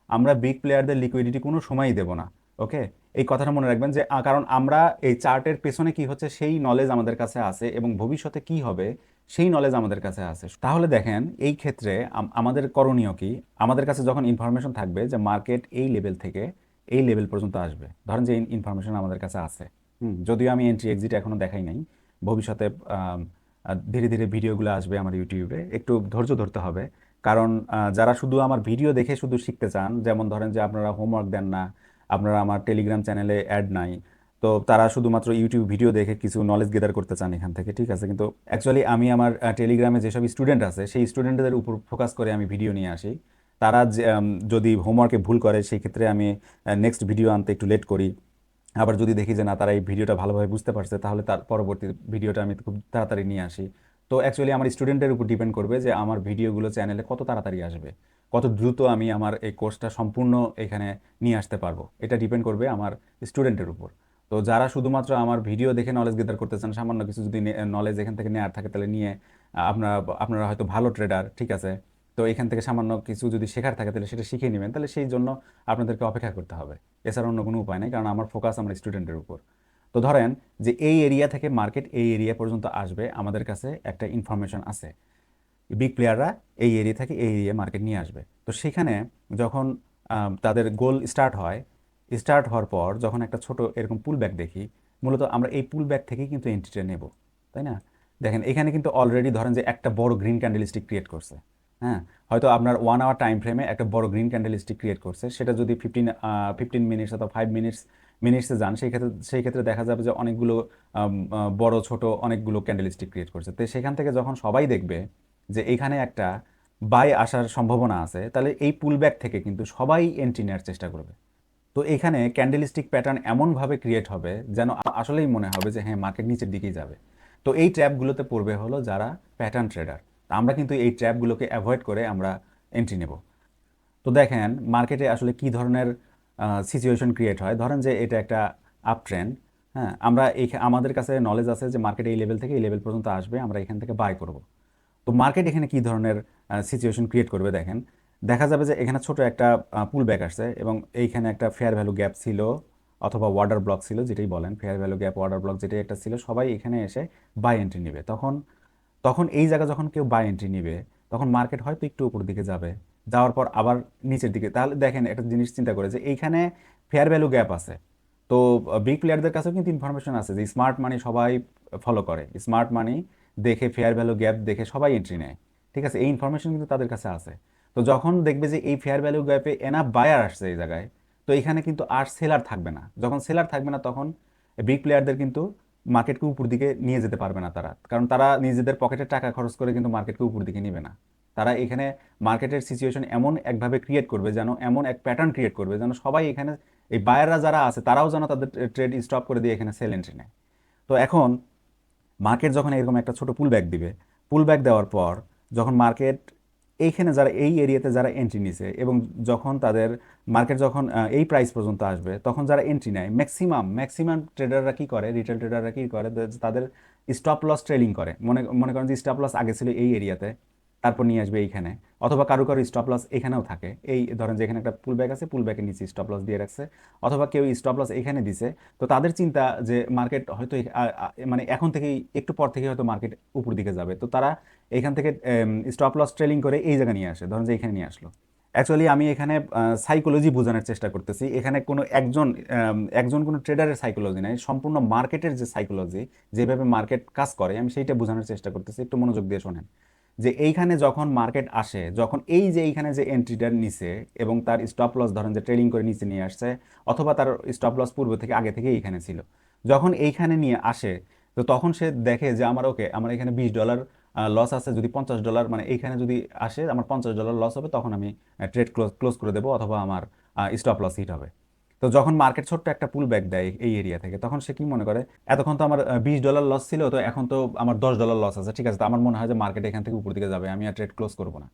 আমরা বিগ প্লেয়ারদের লিকুইডিটি কোনো সময়ই দেব না, ওকে। এই কথাটা মনে রাখবেন যে কারণ আমরা এই চার্টের পেছনে কি হচ্ছে সেই নলেজ আমাদের কাছে আছে, এবং ভবিষ্যতে কি হবে সেই নলেজ আমাদের কাছে আছে। তাহলে দেখেন, এই ক্ষেত্রে আমাদের করণীয় কি? আমাদের কাছে যখন ইনফরমেশন থাকবে যে মার্কেট এই লেভেল থেকে এই লেভেল পর্যন্ত আসবে, ধরেন যে ইনফরমেশন আমাদের কাছে আছে, যদিও আমি এন্ট্রি এক্সিট এখনো দেখাই নাই, ভবিষ্যতে ধীরে ধীরে ভিডিওগুলো আসবে আমার ইউটিউবে, একটু ধৈর্য ধরতে হবে। কারণ যারা শুধু আমার ভিডিও দেখে শুধু শিখতে চান, যেমন ধরেন যে আপনারা হোমওয়ার্ক দেন না, আপনারা আমার টেলিগ্রাম চ্যানেলে অ্যাড নাই, তো তারা শুধুমাত্র ইউটিউব ভিডিও দেখে কিছু নলেজ গেদার করতে চান এখান থেকে, ঠিক আছে। কিন্তু অ্যাকচুয়ালি আমি আমার টেলিগ্রামে যেসব স্টুডেন্ট আছে, সেই স্টুডেন্টদের উপর ফোকাস করে আমি ভিডিও নিয়ে আসি। তারা যদি হোমওয়ার্কে ভুল করে, সেই ক্ষেত্রে আমি নেক্সট ভিডিও আনতে একটু লেট করি। আবার যদি দেখি যে না তারা এই ভিডিওটা ভালোভাবে বুঝতে পারছে, তাহলে তার পরবর্তী ভিডিওটা আমি খুব তাড়াতাড়ি নিয়ে আসি। তো অ্যাকচুয়ালি আমার স্টুডেন্টের উপর ডিপেন্ড করবে যে আমার ভিডিওগুলো চ্যানেলে কত তাড়াতাড়ি আসবে, কত দ্রুত আমি আমার এই কোর্সটা সম্পূর্ণ এখানে নিয়ে আসতে পারবো। এটা ডিপেন্ড করবে আমার স্টুডেন্টের উপর। তো যারা শুধুমাত্র আমার ভিডিও দেখে নলেজ গেদার করতে চান, সামান্য কিছু যদি নলেজ এখান থেকে নেওয়ার থাকে তাহলে নিয়ে আপনারা আপনারা হয়তো ভালো ট্রেডার, ঠিক আছে, তো এখান থেকে সামান্য কিছু যদি শেখার থাকে তাহলে সেটা শিখে নেবেন, তাহলে সেই জন্য আপনাদেরকে অপেক্ষা করতে হবে। এছাড়া অন্য কোনো উপায় নেই, কারণ আমার ফোকাস আমার স্টুডেন্টের উপর। তো ধরেন যে এই এরিয়া থেকে মার্কেট এই এরিয়া পর্যন্ত আসবে, আমাদের কাছে একটা ইনফরমেশন আছে বিগ প্লেয়াররা এই এরিয়া থেকে এই এরিয়া মার্কেট নিয়ে আসবে। তো সেখানে যখন তাদের গোল স্টার্ট হওয়ার পর যখন একটা ছোট এরকম পুল ব্যাক দেখি, মূলত আমরা এই পুল ব্যাক থেকেই কিন্তু এন্ট্রিটা নেব, তাই না? দেখেন এখানে কিন্তু অলরেডি ধরেন যে একটা বড় গ্রিন ক্যান্ডেলস্টিক ক্রিয়েট করছে। হ্যাঁ, হয়তো আপনার 1 আওয়ার টাইম ফ্রেমে একটা বড় গ্রিন ক্যান্ডেলস্টিক ক্রিয়েট করছে, সেটা যদি 15 মিনিটস অথবা 5 মিনিটসে যান, সেই ক্ষেত্রে দেখা যাবে যে অনেকগুলো বড় ছোট অনেকগুলো ক্যান্ডেলস্টিক ক্রিয়েট করছে। তো সেখান থেকে যখন সবাই দেখবে যে এইখানে একটা বাই আসার সম্ভাবনা আছে, তাহলে এই পুলব্যাক থেকে কিন্তু সবাই এন্ট্রি নেওয়ার চেষ্টা করবে। তো এখানে ক্যান্ডেলস্টিক প্যাটার্ন এমনভাবে ক্রিয়েট হবে যেন আসলেই মনে হবে যে হ্যাঁ মার্কেট নিচের দিকেই যাবে। তো এই ট্র্যাপগুলোতে পড়বে হলো যারা প্যাটার্ন ট্রেডার। আমরা কিন্তু এই ট্র্যাপগুলোকে অ্যাভয়েড করে আমরা এন্ট্রি নেব। তো দেখেন মার্কেটে আসলে কি ধরনের সিচুয়েশন ক্রিয়েট হয়। ধরেন যে এটা একটা আপ ট্রেন্ড, হ্যাঁ, আমরা আমাদের কাছে নলেজ আছে যে মার্কেট এই লেভেল থেকে এই লেভেল পর্যন্ত আসবে, আমরা এখান থেকে বাই করব। তো মার্কেট এখানে কি ধরনের সিচুয়েশন ক্রিয়েট করবে দেখেন, দেখা যাবে যে এখানে ছোট একটা পুল ব্যাক আসছে এবং এইখানে একটা ফেয়ার ভ্যালু গ্যাপ ছিল অথবা ওয়ার্ডার ব্লক ছিল, যেটাই বলেন, fair value gap order block যেটাই একটা ছিল, সবাই এখানে এসে বাই এন্ট্রি নেবে। তখন তখন এই জায়গা যখন কেউ বাই এন্ট্রি নিবে, তখন মার্কেট হয়তো একটু উপর দিকে যাবে, যাওয়ার পর আবার নিচের দিকে। তাহলে দেখেন একটা জিনিস চিন্তা করে যে এইখানে ফেয়ার ভ্যালু গ্যাপ আছে। তো বিগ প্লেয়ারদের কাছেও কিন্তু ইনফরমেশন আছে যে স্মার্ট মানি সবাই ফলো করে, স্মার্ট মানি দেখে ফেয়ার ভ্যালু গ্যাপ দেখে সবাই এন্ট্রি নেয়, ঠিক আছে, এই ইনফরমেশন কিন্তু তাদের কাছে আছে। তো যখন দেখবে যে এই ফেয়ার ভ্যালু গ্যাপে এনাফ বায়ার আসছে এই জায়গায়, তো এখানে কিন্তু আর সেলার থাকবে না। যখন সেলার থাকবে না তখন বিগ প্লেয়ারদের কিন্তু মার্কেটকে উপর দিকে নিয়ে যেতে পারবে না তারা, কারণ তারা নিজেদের পকেটে টাকা খরচ করে কিন্তু মার্কেটকে উপর দিকে নিবে না। তারা এখানে মার্কেটের সিচুয়েশন এমন একভাবে ক্রিয়েট করবে যেন, এমন এক প্যাটার্ন ক্রিয়েট করবে যেন সবাই এখানে, এই বায়াররা যারা আছে তারাও যেন তাদের ট্রেড স্টপ করে দিয়ে এখানে সেল এন্ট্রি নেয়। তো এখন মার্কেট যখন এরকম একটা ছোট পুল ব্যাক দিবে, পুল ব্যাক দেওয়ার পর যখন মার্কেট এইখানে যারা এই এরিয়াতে যারা এন্ট্রি নিছে এবং যখন তাদের মার্কেট যখন এই প্রাইস পর্যন্ত আসবে, তখন যারা এন্ট্রি নেয় ম্যাক্সিমাম ট্রেডাররা কি করে, রিটেল ট্রেডাররা কি করে, তাদের স্টপ লস ট্রেলিং করে। মনে মনে করেন যে স্টপ লস আগে ছিল এই এরিয়াতে, তারপর নিয়ে আসবে এইখানে, অথবা কারো কারো স্টপ লস এখানেও থাকে। এই ধরেন যে এখানে একটা পুল ব্যাক আছে, পুল ব্যাকের নিচে স্টপ লস দিয়ে রাখছে, অথবা কেউ স্টপ লস এখানে দিছে। তো তাদের চিন্তা যে মার্কেট হয়তো মানে এখন থেকেই একটু পর থেকে হয়তো মার্কেট উপর দিকে যাবে, তো তারা এখান থেকে স্টপ লস ট্রেলিং করে এই জায়গা নিয়ে আসে, ধরেন যে এখানে নিয়ে আসলো। অ্যাকচুয়ালি আমি এখানে সাইকোলজি বোঝানোর চেষ্টা করতেছি, এখানে কোনো একজন কোনো ট্রেডারের সাইকোলজি নাই, সম্পূর্ণ মার্কেটের যে সাইকোলজি, যেভাবে মার্কেট কাজ করে আমি সেইটা বোঝানোর চেষ্টা করতেছি, একটু মনোযোগ দিয়ে শোনেন। যে এইখানে যখন মার্কেট আসে, যখন এই যে এইখানে যে এন্ট্রিটা নিছে এবং তার স্টপ লস ধরেন যে ট্রেডিং করে নিচে নিয়ে আসছে, অথবা তার স্টপ লস পূর্ব থেকে আগে থেকে এইখানে ছিল, যখন এইখানে নিয়ে আসে, তো তখন সে দেখে যে আমার ওকে, আমার এখানে $20 লস আছে, যদি $50 মানে এইখানে যদি আসে আমার $50 লস হবে, তখন আমি ট্রেড ক্লোজ করে দেবো, অথবা আমার স্টপ লস হিট হবে। তো যখন মার্কেট ছোট্ট একটা পুল ব্যাক দেয় এই এরিয়া থেকে, তখন সে কি মনে করে, এতক্ষণ তো আমার $20 লস ছিল, তো এখন তো আমার $10 লস আছে, ঠিক আছে, তো আমার মনে হয় যে মার্কেট এখান থেকে উপর দিকে যাবে, আমি আর ট্রেড ক্লোজ করবো না।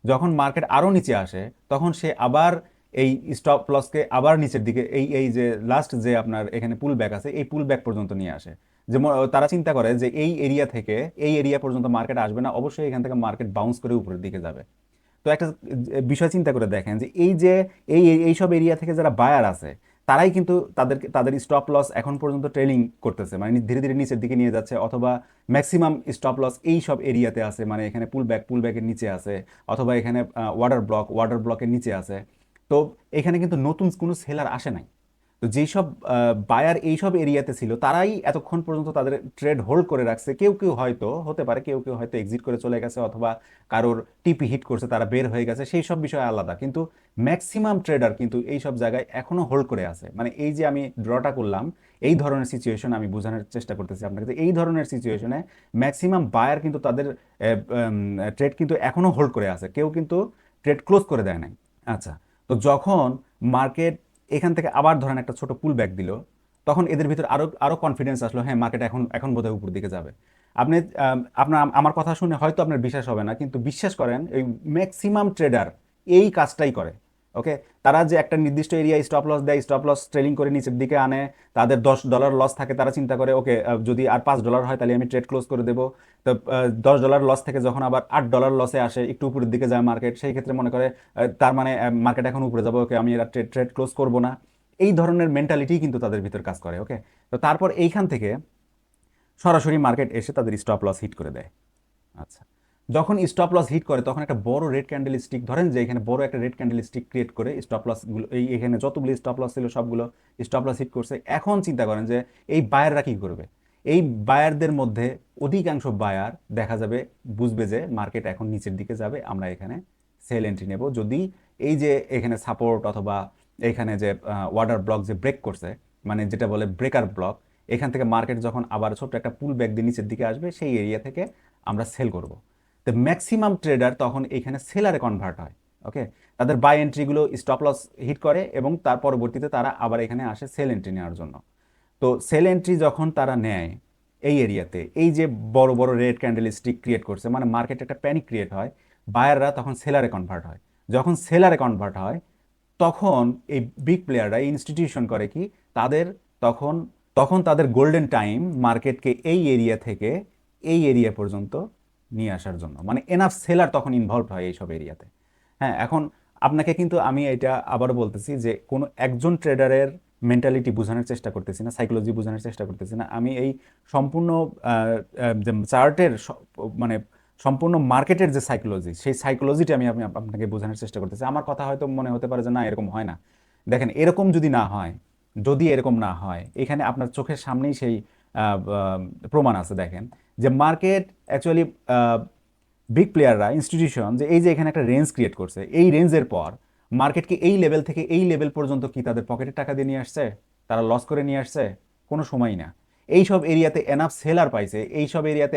যখন মার্কেট আরও নিচে আসে, তখন সে আবার এই স্টপ লসকে আবার নিচের দিকে, এই এই যে লাস্ট যে আপনার এখানে পুল ব্যাক আছে, এই পুল ব্যাক পর্যন্ত নিয়ে আসে। যে তারা চিন্তা করে যে এই এরিয়া থেকে এই এরিয়া পর্যন্ত মার্কেট আসবে না, অবশ্যই এখান থেকে মার্কেট বাউন্স করে উপরের দিকে যাবে। তো একটা বিষয় চিন্তা করে দেখেন যে এই যে এইসব এরিয়া থেকে যারা বায়ার আছে, তারাই কিন্তু তাদের স্টপ লস এখন পর্যন্ত ট্রেলিং করতেছে, মানে ধীরে ধীরে নিচের দিকে নিয়ে যাচ্ছে, অথবা ম্যাক্সিমাম স্টপ লস এই সব এরিয়াতে আছে, মানে এখানে পুল ব্যাকের নিচে আছে, অথবা এখানে ওয়াটার ব্লকের নিচে আছে। তো এখানে কিন্তু নতুন কোনো সেলার আসে নাই। তো যেসব বায়ার এইসব এরিয়াতে ছিল, তারাই এতক্ষণ পর্যন্ত তাদের ট্রেড হোল্ড করে রাখছে। কেউ কেউ হয়তো হতে পারে, কেউ কেউ হয়তো এক্সিট করে চলে গেছে, অথবা কারোর টিপি হিট করছে, তারা বের হয়ে গেছে, সেই সব বিষয় আলাদা। কিন্তু ম্যাক্সিমাম ট্রেডার কিন্তু এই সব জায়গায় এখনো হোল্ড করে আছে। মানে এই যে আমি ড্রটা করলাম, এই ধরনের সিচুয়েশন আমি বোঝানোর চেষ্টা করতেছি আপনাকে, যে এই ধরনের সিচুয়েশনে ম্যাক্সিমাম বায়ার কিন্তু তাদের ট্রেড কিন্তু এখনো হোল্ড করে আছে, কেউ কিন্তু ট্রেড ক্লোজ করে দেয় নাই। আচ্ছা, তো যখন মার্কেট এখান থেকে আবার ধরেন একটা ছোট পুল ব্যাক দিল, তখন এদের ভিতর আরো আরো কনফিডেন্স আসলো, হ্যাঁ মার্কেট এখন এখন বোধহয় উপর দিকে যাবে। আপনি আপনার আমার কথা শুনে হয়তো আপনার বিশ্বাস হবে না, কিন্তু বিশ্বাস করেন এই ম্যাক্সিমাম ট্রেডার এই কাজটাই করে। ওকে, তারা যে একটা নির্দিষ্ট এরিয়া স্টপ লস দেয়, স্টপ লস ট্রেলিং করে নিচের দিকে আনে, তাদের $10 লস থাকে, তারা চিন্তা করে ওকে যদি আর $5 হয় তাহলে আমি ট্রেড ক্লোজ করে দেবো। তো $10 লস থেকে যখন আবার $8 লসে আসে, একটু উপরের দিকে যায় মার্কেট, সেই ক্ষেত্রে মনে করে তার মানে মার্কেট এখন উপরে যাবে, ওকে আমি এরা ট্রেড ট্রেড ক্লোজ করবো না। এই ধরনের মেন্টালিটি কিন্তু তাদের ভিতর কাজ করে। ওকে, তো তারপর এইখান থেকে সরাসরি মার্কেট এসে তাদের স্টপ লস হিট করে দেয়। আচ্ছা, যখন স্টপ লস হিট করে তখন একটা বড় রেড ক্যান্ডেল স্টিক, ধরেন যে এখানে বড় একটা রেড ক্যান্ডেল স্টিক ক্রিয়েট করে স্টপ লস গুলো, এই এখানে যতগুলো স্টপ লস ছিল সবগুলো স্টপ লস হিট করছে। এখন চিন্তা করেন যে এই বায়াররা কি করবে। এই বায়ারদের মধ্যে অধিকাংশ বায়ার দেখা যাবে বুঝবে যে মার্কেট এখন নিচের দিকে যাবে, আমরা এখানে সেল এন্ট্রি নেব। যদি এই যে এখানে সাপোর্ট অথবা এখানে যে ওয়াটার ব্লক যে ব্রেক করছে, মানে যেটা বলে ব্রেকার ব্লক, এখান থেকে মার্কেট যখন আবার ছোট্ট একটা পুল ব্যাক দিয়ে নিচের দিকে আসবে, সেই এরিয়া থেকে আমরা সেল করব। তো ম্যাক্সিমাম ট্রেডার তখন এখানে সেলারে কনভার্ট হয়। ওকে, তাদের বাই এন্ট্রিগুলো স্টপ লস হিট করে এবং তার পরবর্তীতে তারা আবার এখানে আসে সেল এন্ট্রি নেওয়ার জন্য। তো সেল এন্ট্রি যখন তারা নেয় এই এরিয়াতে, এই যে বড় বড় রেড ক্যান্ডেল স্টিক ক্রিয়েট করছে, মানে মার্কেটে একটা প্যানিক ক্রিয়েট হয়, বায়াররা তখন সেলারে কনভার্ট হয়। যখন সেলারে কনভার্ট হয় তখন এই বিগ প্লেয়াররা ইনস্টিটিউশন করে কি, তাদের তখন তখন তাদের গোল্ডেন টাইম মার্কেটকে এই এরিয়া থেকে এই এরিয়া পর্যন্ত নিয়ে আসার জন্য, মানে এনাফ সেলার তখন ইনভলভ হয় এইসব এরিয়াতে। হ্যাঁ, এখন আপনাকে কিন্তু আমি এটা আবারও বলতেছি যে কোনো একজন ট্রেডারের মেন্টালিটি বোঝানোর চেষ্টা করতেছি না, সাইকোলজি বোঝানোর চেষ্টা করতেছি না, আমি এই সম্পূর্ণ যে চার্টের মানে সম্পূর্ণ মার্কেটের যে সাইকোলজি, সেই সাইকোলজিটা আমি আপনাকে বোঝানোর চেষ্টা করতেছি। আমার কথা হয়তো মনে হতে পারে যে না এরকম হয় না। দেখেন, এরকম যদি না হয়, যদি এরকম না হয়, এখানে আপনার চোখের সামনেই সেই প্রমাণ আছে। দেখেন যে মার্কেট অ্যাকচুয়ালি বিগ প্লেয়াররা ইনস্টিটিউশন যে এই যে এখানে একটা রেঞ্জ ক্রিয়েট করছে, এই রেঞ্জের পর মার্কেটকে এই লেভেল থেকে এই লেভেল পর্যন্ত কি তাদের পকেটে টাকা দিয়ে নিয়ে আসছে, তারা লস করে নিয়ে আসছে? কোনো সময়ই না। এইসব এরিয়াতে এনাফ সেলার পাইছে, এইসব এরিয়াতে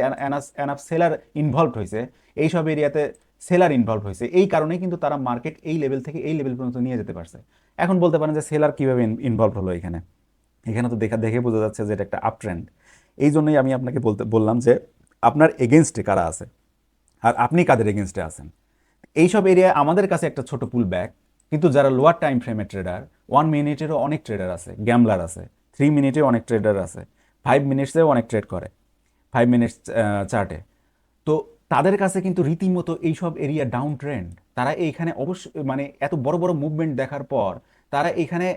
এনাফ সেলার ইনভলভ হয়েছে, এইসব এরিয়াতে সেলার ইনভলভ হয়েছে, এই কারণেই কিন্তু তারা মার্কেট এই লেভেল থেকে এই লেভেল পর্যন্ত নিয়ে যেতে পারছে। এখন বলতে পারেন যে সেলার কিভাবে ইনভলভ হলো এখানে। এখানে তো দেখে বোঝা যাচ্ছে যে এটা একটা আপ ট্রেন্ড। এই জন্যই আমি আপনাকে বললাম যে আপনার এগেনস্টে কারা আছে আর আপনি কাদের এগেনস্টে আছেন। এইসব এরিয়া আমাদের কাছে একটা ছোট পুল ব্যাক, কিন্তু যারা লোয়ার টাইম ফ্রেমের ট্রেডার, 1 মিনিটেরও অনেক ট্রেডার আছে, গ্যামলার আছে, 3 মিনিটেও অনেক ট্রেডার আছে, 5 মিনিটসেও অনেক ট্রেড করে, 5 মিনিটস চার্টে। তো তাদের কাছে কিন্তু রীতিমতো এইসব এরিয়া ডাউন ট্রেন্ড। তারা এইখানে অবশ্যই মানে এত বড় বড় মুভমেন্ট দেখার পর তারা এখানে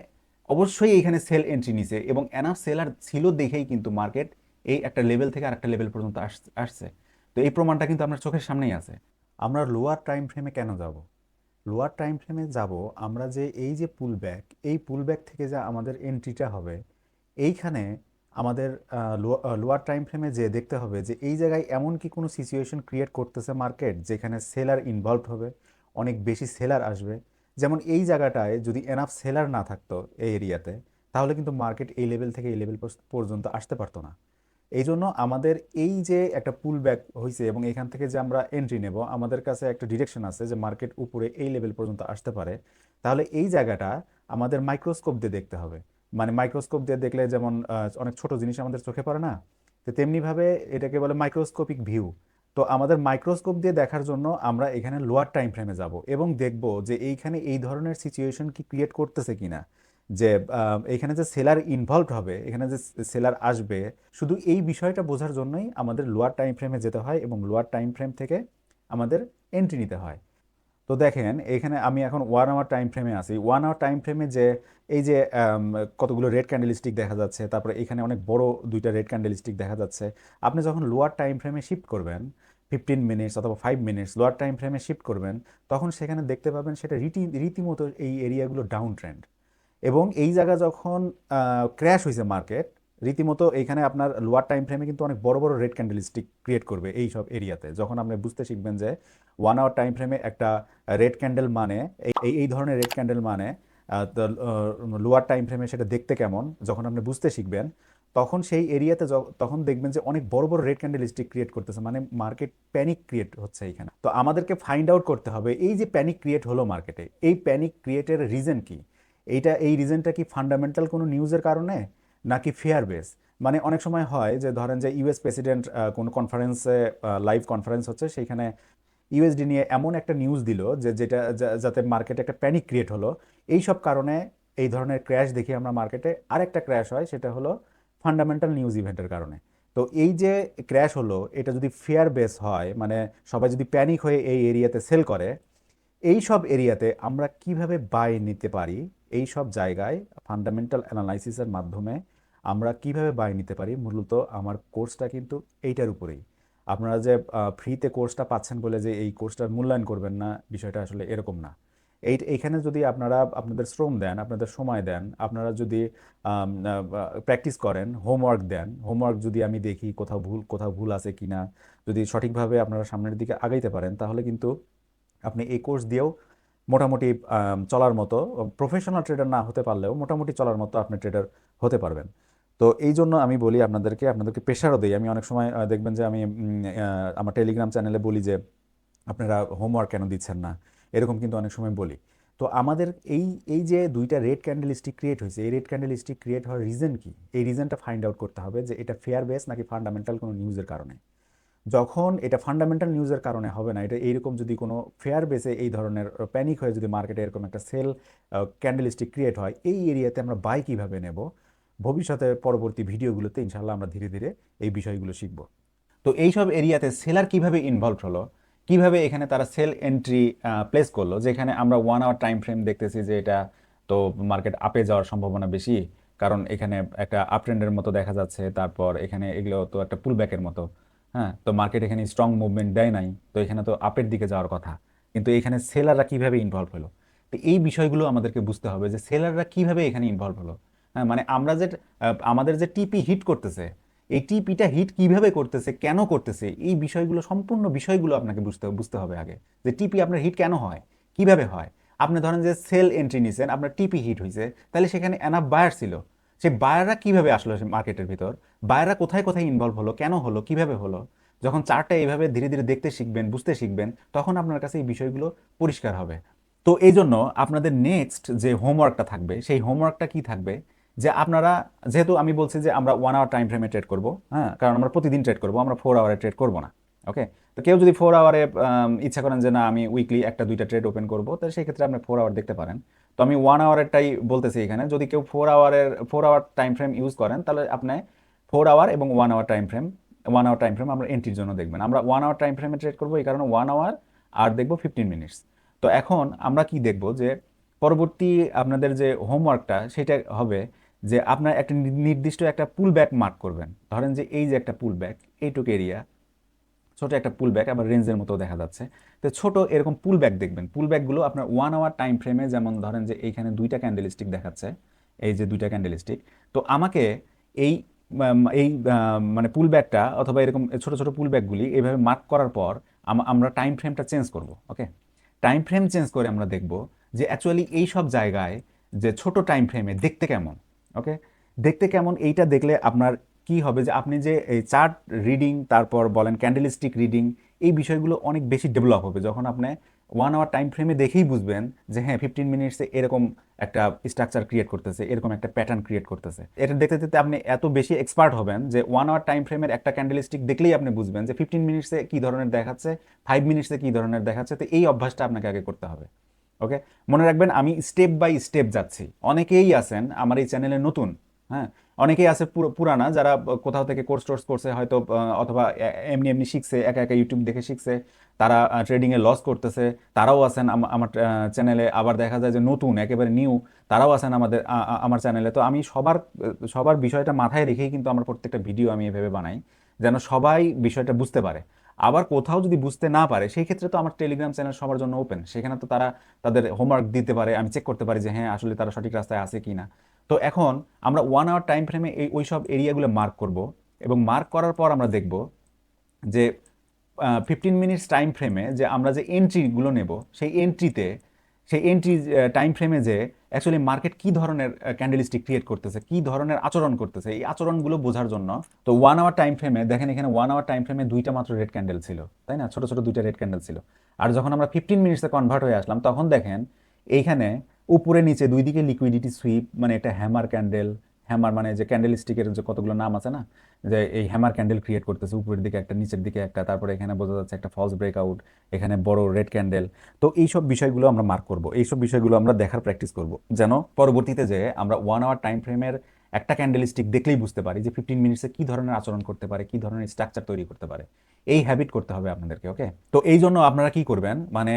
অবশ্যই এইখানে সেল এন্ট্রি নিছে, এবং এনাফ সেলার ছিল দেখেই কিন্তু মার্কেট এই একটা লেভেল থেকে আরেকটা লেভেল পর্যন্ত আসছে। তো এই প্রমাণটা কিন্তু আপনার চোখের সামনেই আছে। আমরা লোয়ার টাইম ফ্রেমে কেন যাব? লোয়ার টাইম ফ্রেমে যাব আমরা যে এই যে পুল ব্যাক, এই পুল ব্যাক থেকে যে আমাদের এন্ট্রিটা হবে, এইখানে আমাদের লোয়ার টাইম ফ্রেমে যে দেখতে হবে যে এই জায়গায় এমন কি কোনো সিচুয়েশন ক্রিয়েট করতেছে মার্কেট যেখানে সেলার ইনভলভ হবে, অনেক বেশি সেলার আসবে। যেমন এই জায়গাটায় যদি এনাফ সেলার না থাকতো এই এরিয়াতে, তাহলে কিন্তু মার্কেট এই লেভেল থেকে এই লেভেল পর্যন্ত আসতে পারতো না। এই জন্য আমাদের এই যে একটা পুল ব্যাক হয়েছে এবং এখান থেকে যে আমরা এন্ট্রি নেব, আমাদের কাছে একটা ডিরেকশন আছে যে মার্কেট উপরে এই লেভেল পর্যন্ত আসতে পারে। তাহলে এই জায়গাটা আমাদের মাইক্রোস্কোপ দিয়ে দেখতে হবে। মানে মাইক্রোস্কোপ দিয়ে দেখলে যেমন অনেক ছোট জিনিস আমাদের চোখে পড়ে না, তো তেমনিভাবে এটাকে বলে মাইক্রোস্কোপিক ভিউ। তো আমাদের মাইক্রোস্কোপ দিয়ে দেখার জন্য আমরা এখানে লোয়ার টাইম ফ্রেমে যাব এবং দেখব যে এইখানে এই ধরনের সিচুয়েশন কি ক্রিয়েট করতেছে কিনা, যে এখানে যে সেলার ইনভলভ হবে, এখানে যে সেলার আসবে। শুধু এই বিষয়টা বোঝার জন্যই আমাদের লোয়ার টাইম ফ্রেমে যেতে হয় এবং লোয়ার টাইম ফ্রেম থেকে আমাদের এন্ট্রি নিতে হয়। তো দেখেন এখানে আমি এখন 1 আওয়ার টাইম ফ্রেমে আছি। 1 আওয়ার টাইম ফ্রেমে যে এই যে কতগুলো রেড ক্যান্ডেলস্টিক দেখা যাচ্ছে, তারপরে এখানে অনেক বড় দুইটা রেড ক্যান্ডেলস্টিক দেখা যাচ্ছে। আপনি যখন লোয়ার টাইম ফ্রেমে শিফট করবেন, 15 মিনিটস অথবা 5 মিনিটস লোয়ার টাইম ফ্রেমে শিফট করবেন, তখন সেখানে দেখতে পাবেন সেটা রীতিমতো এই এরিয়াগুলো ডাউন ট্রেন্ড। এবং এই জায়গা যখন ক্র্যাশ হয়েছে মার্কেট, রীতিমতো এইখানে আপনার লোয়ার টাইম ফ্রেমে কিন্তু অনেক বড় বড় রেড ক্যান্ডেলস্টিক ক্রিয়েট করবে এই সব এরিয়াতে। যখন আপনি বুঝতে শিখবেন যে 1 আওয়ার টাইম ফ্রেমে একটা রেড ক্যান্ডেল মানে এই ধরনের রেড ক্যান্ডেল মানে লোয়ার টাইম ফ্রেমে সেটা দেখতে কেমন, যখন আপনি বুঝতে শিখবেন, তখন সেই এরিয়াতে তখন দেখবেন যে অনেক বড় বড় রেড ক্যান্ডেল স্টিক ক্রিয়েট করতেছে, মানে মার্কেট প্যানিক ক্রিয়েট হচ্ছে এখানে। তো আমাদেরকে ফাইন্ড আউট করতে হবে এই যে প্যানিক ক্রিয়েট হলো মার্কেটে, এই প্যানিক ক্রিয়েটের রিজন কি। এই রিজনটা কি ফান্ডামেন্টাল কোনো নিউজের কারণে, নাকি ফেয়ার বেস। মানে অনেক সময় হয় যে ধরেন যে ইউএস প্রেসিডেন্ট কোনো কনফারেন্সে, লাইভ কনফারেন্স হচ্ছে, সেইখানে ইউএসডি নিয়ে এমন একটা নিউজ দিল যে যেটা যাতে মার্কেটে একটা প্যানিক ক্রিয়েট হলো। এই সব কারণে এই ধরনের ক্র্যাশ দেখি আমরা মার্কেটে। আরেকটা ক্র্যাশ হয়, সেটা হলো ফান্ডামেন্টাল নিউজ ইভেন্টের কারণে। তো এই যে ক্র্যাশ হলো, এটা যদি ফেয়ার বেস হয়, মানে সবাই যদি প্যানিক হয়ে এই এরিয়াতে সেল করে, এই সব এরিয়াতে আমরা কিভাবে বাই নিতে পারি, এই সব জায়গায় ফান্ডামেন্টাল অ্যানালাইসিসের মাধ্যমে আমরা কিভাবে বাই নিতে পারি, মূলত আমার কোর্সটা কিন্তু এইটার উপরেই। আপনারা যে ফ্রিতে কোর্সটা পাচ্ছেন বলে যে এই কোর্সটার মূল্যায়ন করবেন না, বিষয়টা আসলে এরকম না। এইখানে যদি আপনারা আপনাদের শ্রম দেন, আপনাদের সময় দেন, আপনারা যদি প্র্যাকটিস করেন, হোমওয়ার্ক দেন, হোমওয়ার্ক যদি আমি দেখি কোথাও ভুল আছে কিনা, যদি সঠিকভাবে আপনারা সামনের দিকে আগাইতে পারেন, তাহলে কিন্তু আপনি এই কোর্স দিয়েও মোটামুটি চলার মতো, প্রফেশনাল ট্রেডার না হতে পারলেও মোটামুটি চলার মতো আপনি ট্রেডার হতে পারবেন। তো এই জন্য আমি বলি আপনাদেরকে প্রেশারও দিই। আমি অনেক সময় দেখবেন যে আমি আমার টেলিগ্রাম চ্যানেলে বলি যে আপনারা হোমওয়ার্ক কেন দিচ্ছেন না, এরকম কিন্তু অনেক সময় বলি। তো আমাদের এই এই যে দুইটা রেড ক্যান্ডেল স্টিক ক্রিয়েট হয়েছে, এই রেড ক্যান্ডেল স্টিক ক্রিয়েট হওয়ার রিজন কি, এই রিজনটা ফাইন্ড আউট করতে হবে যে এটা ফেয়ার বেস নাকি ফান্ডামেন্টাল কোনো নিউজের কারণে। যখন এটা ফান্ডামেন্টাল নিউজের কারণে হবে না, এটা এইরকম যদি কোনো ফেয়ার বেসে এই ধরনের প্যানিক হয়ে যদি মার্কেটে এরকম একটা সেল ক্যান্ডেলস্টিক ক্রিয়েট হয়, এই এরিয়াতে আমরা বাই কীভাবে নেব, ভবিষ্যতে পরবর্তী ভিডিওগুলোতে ইনশাল্লাহ আমরা ধীরে ধীরে এই বিষয়গুলো শিখব। তো এইসব এরিয়াতে সেলার কিভাবে ইনভলভ হলো, কিভাবে এখানে তারা সেল এন্ট্রি প্লেস করলো, যেখানে আমরা 1 আওয়ার টাইম ফ্রেম দেখতেছি যে এটা তো মার্কেট আপে যাওয়ার সম্ভাবনা বেশি, কারণ এখানে একটা আপ ট্রেন্ডের মতো দেখা যাচ্ছে, তারপর এখানে এগুলো তো একটা পুল ব্যাকের মতো। হ্যাঁ, তো মার্কেট এখানে স্ট্রং মুভমেন্ট দেয় নাই, তো এখানে তো আপের দিকে যাওয়ার কথা, কিন্তু এখানে সেলাররা কিভাবে ইনভলভ হলো। তো এই বিষয়গুলো আমাদেরকে বুঝতে হবে যে সেলাররা কিভাবে এখানে ইনভলভ হলো। হ্যাঁ, মানে আমরা যে আমাদের যে টিপি হিট করতেছে, এই টিপিটা হিট কিভাবে করতেছে, কেন করতেছে, এই বিষয়গুলো, সম্পূর্ণ বিষয়গুলো আপনাকে বুঝতে হবে আগে, যে টিপি আপনার হিট কেন হয়, কিভাবে হয়। আপনি ধরেন যে সেল এন্ট্রি নিছেন, আপনার টিপি হিট হয়েছে, তাহলে সেখানে এনাফ বায়ার ছিল, সেই বায়াররা কিভাবে আসলো মার্কেটের ভিতর, বায়াররা কোথায় কোথায় ইনভলভ হলো, কেন হলো, কিভাবে হলো। যখন চার্টটা এইভাবে ধীরে ধীরে দেখতে শিখবেন, বুঝতে শিখবেন, তখন আপনার কাছে এই বিষয়গুলো পরিষ্কার হবে। তো এই জন্য আপনাদের নেক্সট যে হোমওয়ার্কটা থাকবে, সেই হোমওয়ার্কটা কি থাকবে, যে আপনারা, যেহেতু আমি বলছি যে আমরা 1 আওয়ার টাইম ফ্রেমে ট্রেড করবো, হ্যাঁ, কারণ আমরা প্রতিদিন ট্রেড করবো, আমরা 4 আওয়ারে ট্রেড করবো না। ওকে, তো কেউ যদি 4 আওয়ারে ইচ্ছা করেন যে না আমি উইকলি একটা দুইটা ট্রেড ওপেন করবো, তাহলে সেই ক্ষেত্রে আপনি 4 আওয়ার দেখতে পারেন। তো আমি 1 আওয়ারেরটাই বলতেছি এখানে, যদি কেউ 4 আওয়ার টাইম ফ্রেম ইউজ করেন, তাহলে আপনি 4 আওয়ার এবং 1 hour time frame, 1 hour time frame আমরা এন্ট্রির জন্য দেখবেন। আমরা 1 আওয়ার টাইম ফ্রেমে ট্রেড করবো, এই কারণে 1 আওয়ার আর দেখবো 15 মিনিটস। তো এখন আমরা কি দেখবো, যে পরবর্তী আপনাদের যে হোমওয়ার্কটা সেটা হবে যে আপনার একটা নির্দিষ্ট একটা পুল ব্যাক মার্ক করবেন। ধরেন যে এই যে একটা পুল ব্যাক, এইটুকু এরিয়া, ছোট একটা পুল ব্যাক, আবার রেঞ্জের মতো দেখা যাচ্ছে। তো ছোট এরকম পুল ব্যাক দেখবেন। পুল ব্যাকগুলো আপনার 1 আওয়ার টাইম ফ্রেমে, যেমন ধরেন যে এইখানে দুইটা ক্যান্ডেলস্টিক দেখাচ্ছে, এই যে দুইটা ক্যান্ডেলস্টিক। তো আমাকে এই এই মানে পুল ব্যাকটা অথবা এরকম ছোট ছোট পুল ব্যাকগুলি এইভাবে মার্ক করার পর আমরা টাইম ফ্রেমটা চেঞ্জ করব। ওকে, টাইম ফ্রেম চেঞ্জ করে আমরা দেখব যে অ্যাকচুয়ালি এই সব জায়গায় যে ছোট টাইম ফ্রেমে দেখতে কেমন। ওকে, দেখতে কেমন, এইটা দেখলে আপনার কি হবে, যে আপনি যে এই চার্ট রিডিং, তারপর বলেন ক্যান্ডেলস্টিক রিডিং, এই বিষয়গুলো অনেক বেশি ডেভেলপ হবে যখন আপনি 1 আওয়ার টাইম ফ্রেমে দেখেই বুঝবেন যে হ্যাঁ 15 মিনিটসে এরকম একটা স্ট্রাকচার ক্রিয়েট করতেছে, এরকম একটা প্যাটার্ন ক্রিয়েট করতেছে। এটা দেখতে দেখতে আপনি এত বেশি এক্সপার্ট হবেন যে 1 আওয়ার টাইম ফ্রেমের একটা ক্যান্ডেলস্টিক দেখলেই আপনি বুঝবেন যে 15 মিনিটসে কী ধরনের দেখাচ্ছে, 5 মিনিটসে কী ধরনের দেখাচ্ছে। তো এই অভ্যাসটা আপনাকে আগে করতে হবে। ওকে, মনে রাখবেন আমি স্টেপ বাই স্টেপ যাচ্ছি। অনেকেই আছেন আমার এই চ্যানেলে নতুন, হ্যাঁ, অনেকেই আছে পুরানা, যারা কোথাও থেকে কোর্স টোর্স করছে হয়তো, অথবা এমনি এমনি শিখছে, একা একা ইউটিউব দেখে শিখছে, তারা ট্রেডিংয়ে লস করতেছে, তারাও আছেন আমার চ্যানেলে। আবার দেখা যায় যে নতুন একেবারে নিউ, তারাও আছেন আমার চ্যানেলে। তো আমি সবার বিষয়টা মাথায় রেখেই কিন্তু আমার প্রত্যেকটা ভিডিও আমি এভাবে বানাই, যেন সবাই বিষয়টা বুঝতে পারে। আবার কোথাও যদি বুঝতে না পারে, সেই ক্ষেত্রে তো আমার টেলিগ্রাম চ্যানেল সবার জন্য ওপেন, সেখানে তো তারা তাদের হোমওয়ার্ক দিতে পারে, আমি চেক করতে পারি যে হ্যাঁ আসলে তারা সঠিক রাস্তায় আছে কি না। তো এখন আমরা 1 আওয়ার টাইম ফ্রেমে ওই সব এরিয়াগুলো মার্ক করব, এবং মার্ক করার পর আমরা দেখব যে 15 মিনিটস টাইম ফ্রেমে যে আমরা যে এন্ট্রিগুলো নেব, সেই এন্ট্রি টাইম ফ্রেমে যে অ্যাকচুয়ালি মার্কেট কী ধরনের ক্যান্ডেলস্টিক ক্রিয়েট করতেছে, কী ধরনের আচরণ করতেছে, এই আচরণগুলো বোঝার জন্য। তো 1 আওয়ার টাইম ফ্রেমে দেখেন, এখানে 1 আওয়ার টাইম ফ্রেমে দুইটা মাত্র রেড ক্যান্ডেল ছিল, তাই না, ছোট ছোট দুইটা রেড ক্যান্ডেল ছিল। আর যখন আমরা 15 মিনিটসে কনভার্ট হয়ে আসলাম, তখন দেখেন এইখানে উপরে নিচে দুই দিকে লিকুইডিটি সুইপ, মানে একটা হ্যামার ক্যান্ডেল, হ্যামার মানে যে ক্যান্ডেল স্টিকের যে কতগুলো নাম আছে না, যে এই হ্যামার ক্যান্ডেল ক্রিয়েট করতেছে, উপরের দিকে একটা, নিচের দিকে একটা, তারপরে এখানে বোঝা যাচ্ছে একটা ফলস ব্রেকআউট, এখানে বড় রেড ক্যান্ডেল। তো এইসব বিষয়গুলো আমরা মার্ক করব, এইসব বিষয়গুলো আমরা দেখার প্র্যাকটিস করব, যেন পরবর্তীতে যে আমরা 1 আওয়ার টাইম ফ্রেমের একটা ক্যান্ডেল স্টিক দেখলেই বুঝতে পারি যে 15 মিনিটসে কি ধরনের আচরণ করতে পারে, কি ধরনের স্ট্রাকচার তৈরি করতে পারে। এই হ্যাবিট করতে হবে আপনাদেরকে, ওকে? তো এই জন্য আপনারা কি করবেন, মানে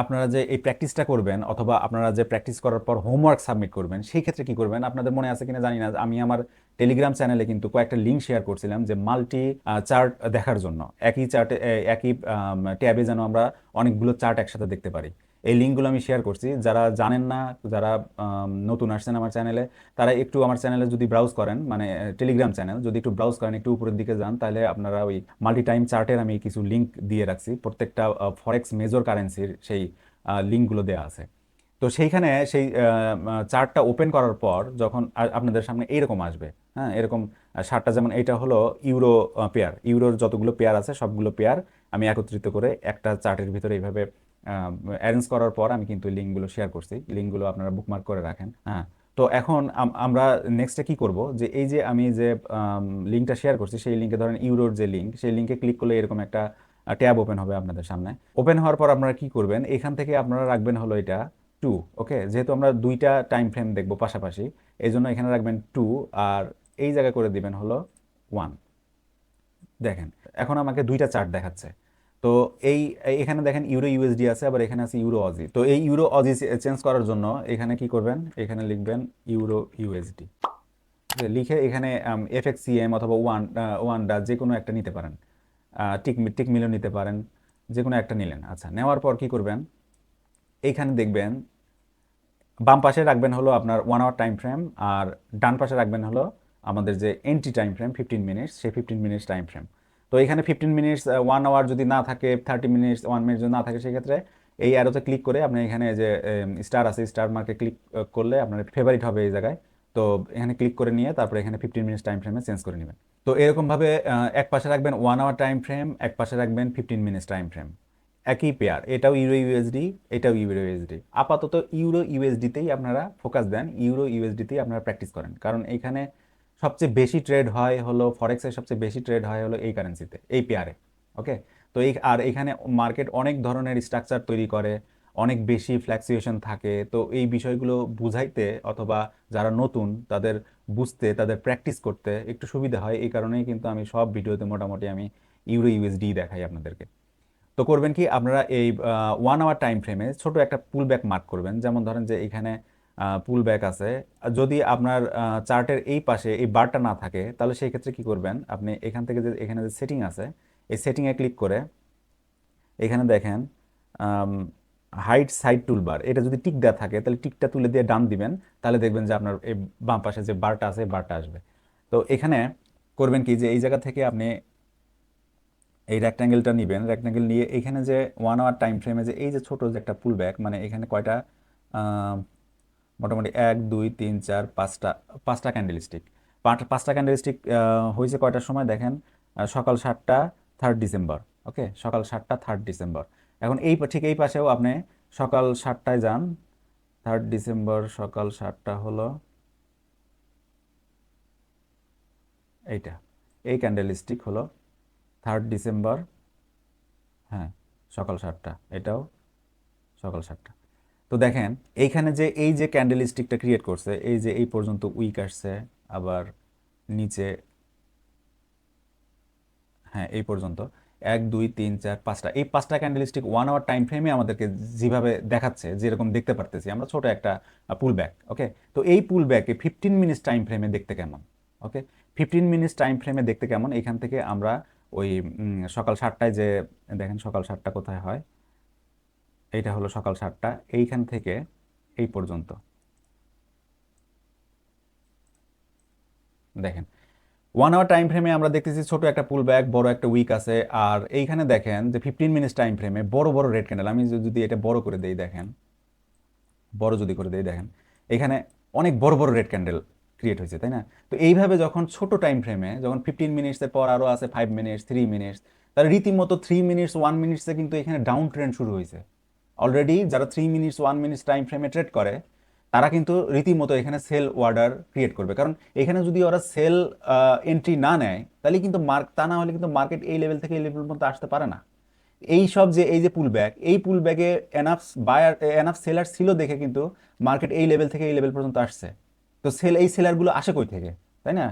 আপনারা যে এই প্র্যাকটিসটা করবেন, অথবা আপনারা যে প্র্যাকটিস করার পর হোমওয়ার্ক সাবমিট করবেন, সেই ক্ষেত্রে কি করবেন, আপনাদের মনে আছে কিনা জানি না, আমি আমার টেলিগ্রাম চ্যানেলে কিন্তু কয়েকটা লিঙ্ক শেয়ার করছিলাম যে মাল্টি চার্ট দেখার জন্য, একই চার্টে, একই ট্যাবে যেন আমরা অনেকগুলো চার্ট একসাথে দেখতে পারি। এই লিঙ্কগুলো আমি শেয়ার করছি, যারা জানেন না, যারা নতুন আসছেন আমার চ্যানেলে, তারা একটু আমার চ্যানেলে যদি ব্রাউজ করেন, মানে টেলিগ্রাম চ্যানেল যদি একটু ব্রাউজ করেন, একটু উপরের দিকে যান, তাহলে আপনারা ওই মাল্টি টাইম চার্টের আমি কিছু লিঙ্ক দিয়ে রাখছি, প্রত্যেকটা ফরেক্স মেজর কারেন্সির সেই লিঙ্কগুলো দেওয়া আছে। তো সেইখানে সেই চার্টটা ওপেন করার পর যখন আপনাদের সামনে এইরকম আসবে, হ্যাঁ, এরকম চার্টটা, যেমন এইটা হলো ইউরো পেয়ার, ইউরোর যতগুলো পেয়ার আছে সবগুলো পেয়ার আমি একত্রিত করে একটা চার্টের ভিতরে এইভাবে অ্যারেঞ্জ করার পর আমি কিন্তু লিঙ্কগুলো শেয়ার করছি, লিঙ্কগুলো আপনারা বুকমার্ক করে রাখেন, হ্যাঁ। তো এখন আমরা নেক্সটে কি করব, যে এই যে আমি যে লিঙ্কটা শেয়ার করছি, সেই লিঙ্কে ধরেন ইউরোর যে লিঙ্ক, সেই লিঙ্কে ক্লিক করলে এরকম একটা ট্যাব ওপেন হবে আপনাদের সামনে। ওপেন হওয়ার পর আপনারা কি করবেন, এখান থেকে আপনারা রাখবেন হলো এটা 2, ওকে? যেহেতু আমরা দুইটা টাইম ফ্রেম দেখবো পাশাপাশি, এই জন্য এখানে রাখবেন 2, আর এই জায়গায় করে দিবেন হলো 1। দেখেন এখন আমাকে দুইটা চার্ট দেখাচ্ছে। তো এখানে দেখেন ইউরো ইউএসডি আছে, আবার এখানে আছে ইউরো অজি। তো এই ইউরো অজি চেঞ্জ করার জন্য এখানে কি করবেন, এখানে লিখবেন ইউরো ইউএসডি, লিখে এখানে এফএক্সিএম অথবা ওয়ানডা যে কোনো একটা নিতে পারেন, টিক মিলও নিতে পারেন, যে কোনো একটা নিলেন। আচ্ছা, নেওয়ার পর কি করবেন, এইখানে দেখবেন বাম পাশে রাখবেন হলো আপনার 1 আওয়ার টাইম ফ্রেম, আর ডান পাশে রাখবেন হলো আমাদের যে এন্ট্রি টাইম ফ্রেম 15 মিনিটস, সেই 15 মিনিটস টাইম ফ্রেম। তো এখানে 15 মিনিটস, 1 আওয়ার যদি না থাকে, 30 মিনিটস, 1 মিনিট যদি না থাকে, সেক্ষেত্রে এই অ্যারোতে ক্লিক করে আপনি এখানে যে স্টার আছে, স্টার মার্কে ক্লিক করলে আপনার ফেভারিট হবে এই জায়গায়। তো এখানে ক্লিক করে নিয়ে তারপরে এখানে 15 মিনিটস টাইম ফ্রেমে চেঞ্জ করে নেবেন। তো এরকমভাবে এক পাশে রাখবেন 1 আওয়ার টাইম ফ্রেম, এক পাশে রাখবেন 15 মিনিটস টাইম ফ্রেম, একই পেয়ার, এটাও ইউরো ইউএসডি, এটাও ইউরো ইউএসডি। আপাতত ইউরো ইউএসডিতেই আপনারা ফোকাস দেন, ইউরো ইউএসডিতেই আপনারা প্র্যাকটিস করেন, কারণ এইখানে সবচেয়ে বেশি ট্রেড হয় হলো, ফরেক্সের সবচেয়ে বেশি ট্রেড হয় হলো এই কারেন্সিতে, এই পেয়ারে, ওকে? তো আর এখানে মার্কেট অনেক ধরনের স্ট্রাকচার তৈরি করে, অনেক বেশি ফ্ল্যাকচুয়েশন থাকে। তো এই বিষয়গুলো বুঝাইতে অথবা যারা নতুন তাদের বুঝতে, তাদের প্র্যাকটিস করতে একটু সুবিধা হয়, এই কারণেই কিন্তু আমি সব ভিডিওতে মোটামুটি আমি ইউরো ইউএসডি দেখাই আপনাদেরকে। তো করবেন কি, আপনারা এই 1 আওয়ার টাইম ফ্রেমে ছোট একটা পুল ব্যাক মার্ক করবেন, যেমন ধরেন যে এখানে পুল ব্যাক আছে। যদি আপনার চার্টের এই পাশে এই বারটা না থাকে, তাহলে সেই ক্ষেত্রে কি করবেন, আপনি এখান থেকে যে এখানে যে সেটিং আছে, এই সেটিংয়ে ক্লিক করে এখানে দেখেন হাইট সাইড টুলবার, এটা যদি টিক দেওয়া থাকে তাহলে টিকটা তুলে দিয়ে ডান দিবেন, তাহলে দেখবেন যে আপনার এই বাম পাশে যে বারটা আছে, বারটা আসবে। তো এখানে করবেন কি, যে এই জায়গা থেকে আপনি এই রেক্ট্যাঙ্গেলটা নেবেন, রেক্ট্যাঙ্গেল নিয়ে এখানে যে 1 আওয়ার টাইম ফ্রেমে যে এই যে ছোট যে একটা পুল ব্যাক, মানে এখানে কয়টা মোটামুটি 1 2 3 4 5টা, 5টা ক্যান্ডেল স্টিক, 5টা ক্যান্ডেল স্টিক হয়েছে কয়টার সময় দেখেন, সকাল 7টা 3 ডিসেম্বর, ওকে? সকাল 7টা 3 ডিসেম্বর। এখন ঠিক এই পাশেও আপনি সকাল 7টায় যান, 3 ডিসেম্বর সকাল 7টা হলো এইটা, এই ক্যান্ডেল স্টিক হলো 3 ডিসেম্বর, হ্যাঁ, সকাল 7টা, এটাও সকাল 7টা। তো দেখেন এইখানে যে এই যে ক্যান্ডেল স্টিকটা ক্রিয়েট করছে, এই যে এই পর্যন্ত উইক আসছে, আবার নিচে, হ্যাঁ, এই পর্যন্ত 1 2 3 4 5টা, এই 5টা ক্যান্ডেল স্টিক 1 আওয়ার টাইম ফ্রেমে আমাদেরকে যেভাবে দেখাচ্ছে, যেরকম দেখতে পারতেছি আমরা, ছোট একটা পুল ব্যাক, ওকে? তো এই পুল ব্যাকে 15 মিনিটস টাইম ফ্রেমে দেখতে কেমন, ওকে? 15 মিনিটস টাইম ফ্রেমে দেখতে কেমন, এখান থেকে আমরা ওই সকাল 7টায় যে, দেখেন সকাল 7টা কোথায় হয়, এইটা হলো সকাল 7টা, এইখান থেকে এই পর্যন্ত দেখেন 1 আওয়ার টাইম ফ্রেমে আমরা দেখতেছি ছোট একটা পুল ব্যাক, বড় একটা উইক আছে। আর এইখানে দেখেন যে 15 মিনিটস টাইম ফ্রেমে বড় বড় রেড ক্যান্ডেল, আমি যদি এটা বড় করে দেই, দেখেন বড় যদি করে দেই, দেখেন এখানে অনেক বড় বড় রেড ক্যান্ডেল ক্রিয়েট হয়েছে, তাই না? তো এইভাবে যখন ছোট টাইম ফ্রেমে, যখন 15 মিনিটসের পর আরও আছে 5 মিনিটস, 3 মিনিটস, তাহলে রীতিমতো 3 মিনিটস 1 মিনিটসে কিন্তু এখানে ডাউন ট্রেন্ড শুরু হয়েছে অলরেডি। যারা 3 মিনিটস 1 মিনিটস টাইম ফ্রেমে ট্রেড করে, তারা কিন্তু রীতিমতো এখানে সেল অর্ডার ক্রিয়েট করবে, কারণ এখানে যদি ওরা সেল এন্ট্রি না নেয় তাহলে কিন্তু তা না হলে কিন্তু মার্কেট এই লেভেল থেকে এই লেভেল পর্যন্ত আসতে পারে না। এই সব যে এই যে পুল ব্যাক, এই পুল ব্যাকে এনাফ বায়ার এনাফ সেলার ছিল দেখে কিন্তু মার্কেট এই লেভেল থেকে এই লেভেল পর্যন্ত আসছে। তো এই সেলারগুলো আসে কই থেকে, তাই না?